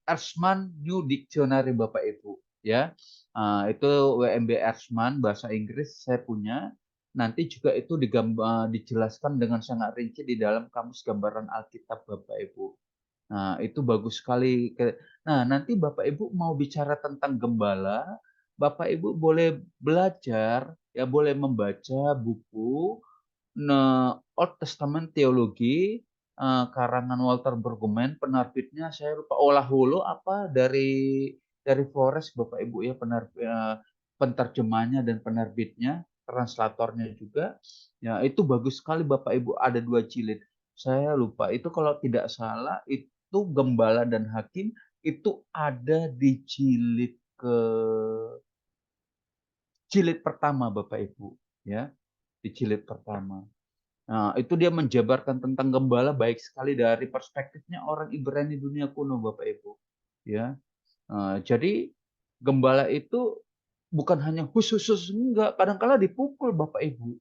Ersman New Dictionary Bapak Ibu ya. Itu WMB Ersman bahasa Inggris saya punya. Nanti juga itu dijelaskan dengan sangat rinci di dalam kamus gambaran Alkitab Bapak Ibu. Nah, itu bagus sekali. Nah, nanti Bapak Ibu mau bicara tentang gembala, Bapak Ibu boleh belajar, ya boleh membaca buku Old Testament Theology, karangan Walter Brueggemann, penerbitnya saya lupa, Olahulo apa dari Flores Bapak Ibu ya, penterjemahnya dan penerbitnya, translatornya juga. Ya, itu bagus sekali Bapak Ibu, ada 2 jilid. Saya lupa itu kalau tidak salah itu Gembala dan Hakim itu ada di jilid pertama Bapak Ibu ya, di jilid pertama. Nah, itu dia menjabarkan tentang gembala baik sekali dari perspektifnya orang Ibrani dunia kuno Bapak Ibu ya. Jadi gembala itu bukan hanya khusus enggak, kadang-kala dipukul Bapak Ibu.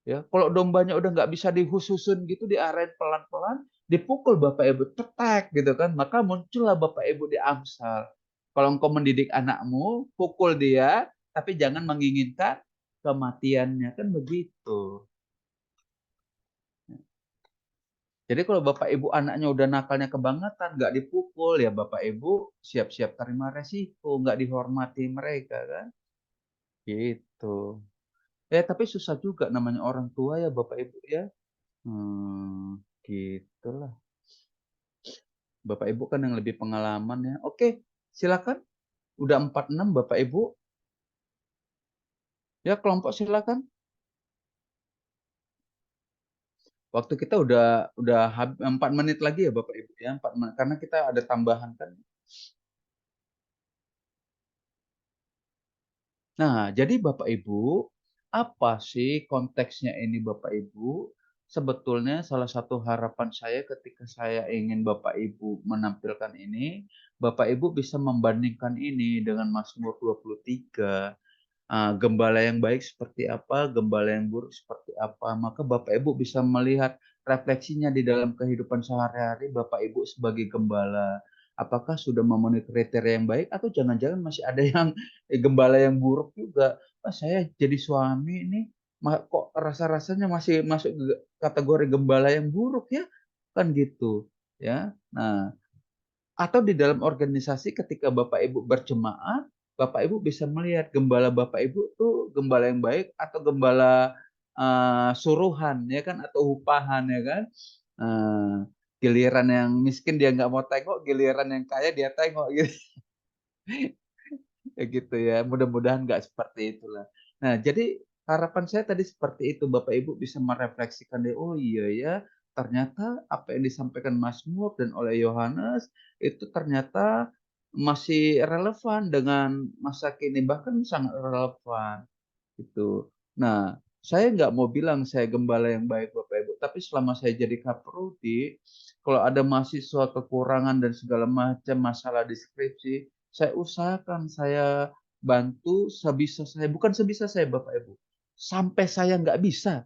Ya, kalau dombanya udah nggak bisa dihususun gitu, diarahin pelan-pelan, dipukul Bapak Ibu, cetek gitu kan, maka muncullah Bapak Ibu di Amsal. Kalau engkau mendidik anakmu, pukul dia, tapi jangan menginginkan kematiannya, kan begitu. Jadi kalau Bapak Ibu anaknya udah nakalnya kebangetan, nggak dipukul, ya Bapak Ibu siap-siap terima resiko, nggak dihormati mereka kan. Gitu. Ya tapi susah juga namanya orang tua ya Bapak Ibu ya. Gitulah. Bapak Ibu kan yang lebih pengalaman ya. Oke, silakan. Udah 46 Bapak Ibu. Ya kelompok silakan. Waktu kita udah 4 menit lagi ya Bapak Ibu ya, 4 menit karena kita ada tambahan kan. Nah, jadi Bapak Ibu, apa sih konteksnya ini Bapak Ibu? Sebetulnya salah satu harapan saya ketika saya ingin Bapak Ibu menampilkan ini, Bapak Ibu bisa membandingkan ini dengan Mazmur 23. Gembala yang baik seperti apa, gembala yang buruk seperti apa. Maka Bapak Ibu bisa melihat refleksinya di dalam kehidupan sehari-hari Bapak Ibu sebagai gembala. Apakah sudah memenuhi kriteria yang baik atau jangan-jangan masih ada yang gembala yang buruk juga. Saya jadi suami ini kok rasa-rasanya masih masuk kategori gembala yang buruk ya. Kan gitu ya. Nah, atau di dalam organisasi ketika Bapak Ibu berjemaat, Bapak Ibu bisa melihat gembala Bapak Ibu tuh gembala yang baik atau gembala suruhan ya kan atau upahan ya kan. Giliran yang miskin dia nggak mau tengok, giliran yang kaya dia tengok gitu. Ya gitu ya. Mudah-mudahan nggak seperti itulah. Nah, jadi harapan saya tadi seperti itu. Bapak Ibu bisa merefleksikan deh, oh iya ya, ternyata apa yang disampaikan Mazmur dan oleh Yohanes itu ternyata masih relevan dengan masa kini, bahkan sangat relevan gitu. Nah, saya nggak mau bilang saya gembala yang baik Bapak Ibu, tapi selama saya jadi kaprodi, kalau ada mahasiswa kekurangan dan segala macam masalah deskripsi, saya usahakan saya bantu sebisa saya, bukan sebisa saya Bapak Ibu, sampai saya nggak bisa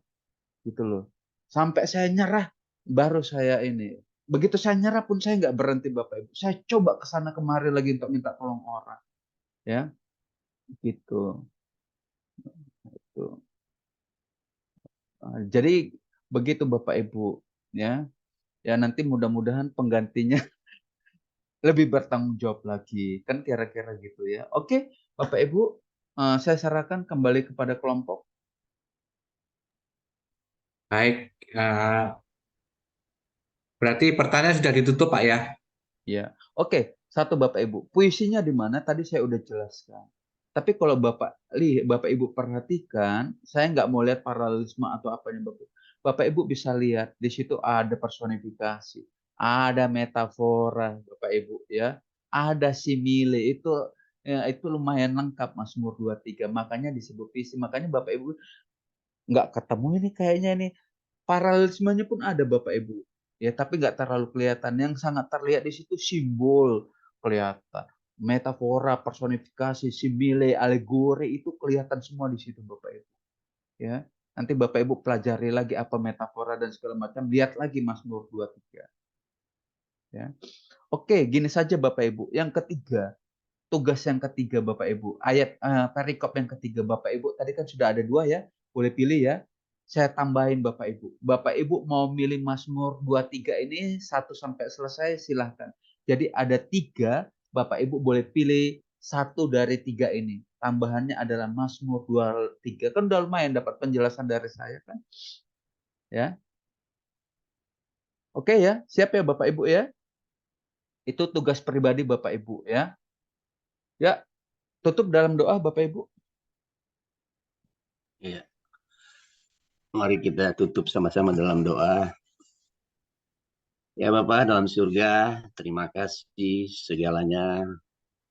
gitu loh, sampai saya nyerah baru saya ini. Begitu saya nyerah pun saya nggak berhenti Bapak Ibu, saya coba ke sana kemari lagi untuk minta tolong orang, ya gitu. Gitu. Jadi begitu Bapak Ibu, ya. Ya nanti mudah-mudahan penggantinya lebih bertanggung jawab lagi, kan kira-kira gitu ya. Oke, Bapak Ibu, saya serahkan kembali kepada kelompok. Baik, berarti pertanyaan sudah ditutup Pak ya? Ya, oke. Satu Bapak Ibu, puisinya di mana? Tadi saya udah jelaskan. Tapi kalau Bapak Ibu perhatikan, saya nggak mau lihat paralelisme atau apanya Bapak. Bapak Ibu bisa lihat di situ ada personifikasi, ada metafora Bapak Ibu ya, ada simile itu ya, itu lumayan lengkap Mazmur 23. Makanya disebut puisi. Makanya Bapak Ibu nggak ketemu ini kayaknya nih paralelismenya pun ada Bapak Ibu. Ya, tapi nggak terlalu kelihatan. Yang sangat terlihat di situ simbol kelihatan. Metafora, personifikasi, simile, alegori itu kelihatan semua di situ Bapak Ibu. Ya. Nanti Bapak Ibu pelajari lagi apa metafora dan segala macam, lihat lagi Mazmur 23. Ya. Oke, gini saja Bapak Ibu. Yang ketiga, tugas yang ketiga Bapak Ibu, ayat perikop yang ketiga Bapak Ibu, tadi kan sudah ada 2 ya, boleh pilih ya. Saya tambahin Bapak Ibu. Bapak Ibu mau milih Mazmur 23 ini 1 sampai selesai silahkan. Jadi ada 3, Bapak Ibu boleh pilih 1 dari 3 ini. Tambahannya adalah Mazmur 23. Kan udah lumayan dapat penjelasan dari saya kan. Ya. Oke ya, siap ya Bapak Ibu ya. Itu tugas pribadi Bapak Ibu ya. Ya, tutup dalam doa Bapak Ibu. Ya. Mari kita tutup sama-sama dalam doa. Ya Bapak dalam surga, terima kasih segalanya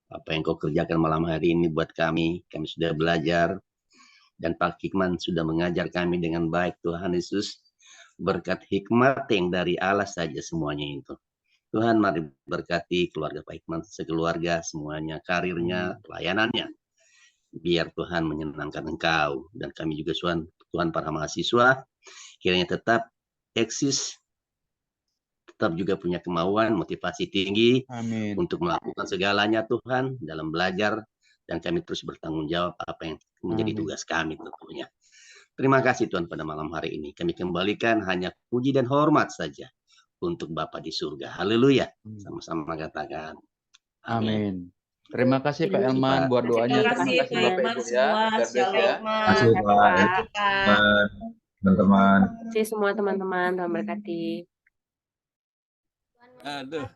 apa yang kau kerjakan malam hari ini buat kami. Kami sudah belajar dan Pak Hikman sudah mengajar kami dengan baik Tuhan Yesus. Berkat hikmat yang dari Allah saja semuanya itu. Tuhan mari berkati keluarga Pak Hikman, sekeluarga semuanya, karirnya, pelayanannya. Biar Tuhan menyenangkan Engkau dan kami juga Tuhan para mahasiswa kiranya tetap eksis, tetap juga punya kemauan, motivasi tinggi Amin. untuk melakukan segalanya Tuhan dalam belajar dan kami terus bertanggung jawab apa yang menjadi Amin. tugas kami tentunya. Terima kasih Tuhan pada malam hari ini. Kami kembalikan hanya puji dan hormat saja untuk Bapa di surga. Haleluya. Sama-sama katakan. Amin. Amin. Terima kasih Pak Elman buat doanya. Terima kasih Terima kasih Pak Bapak Hikman Ibu ya. semua. God bless Shalom ya. Hikman. Terima kasih, Pak. Kita. Teman-teman. Terima kasih semua teman-teman. Tuhan berkati. Aduh.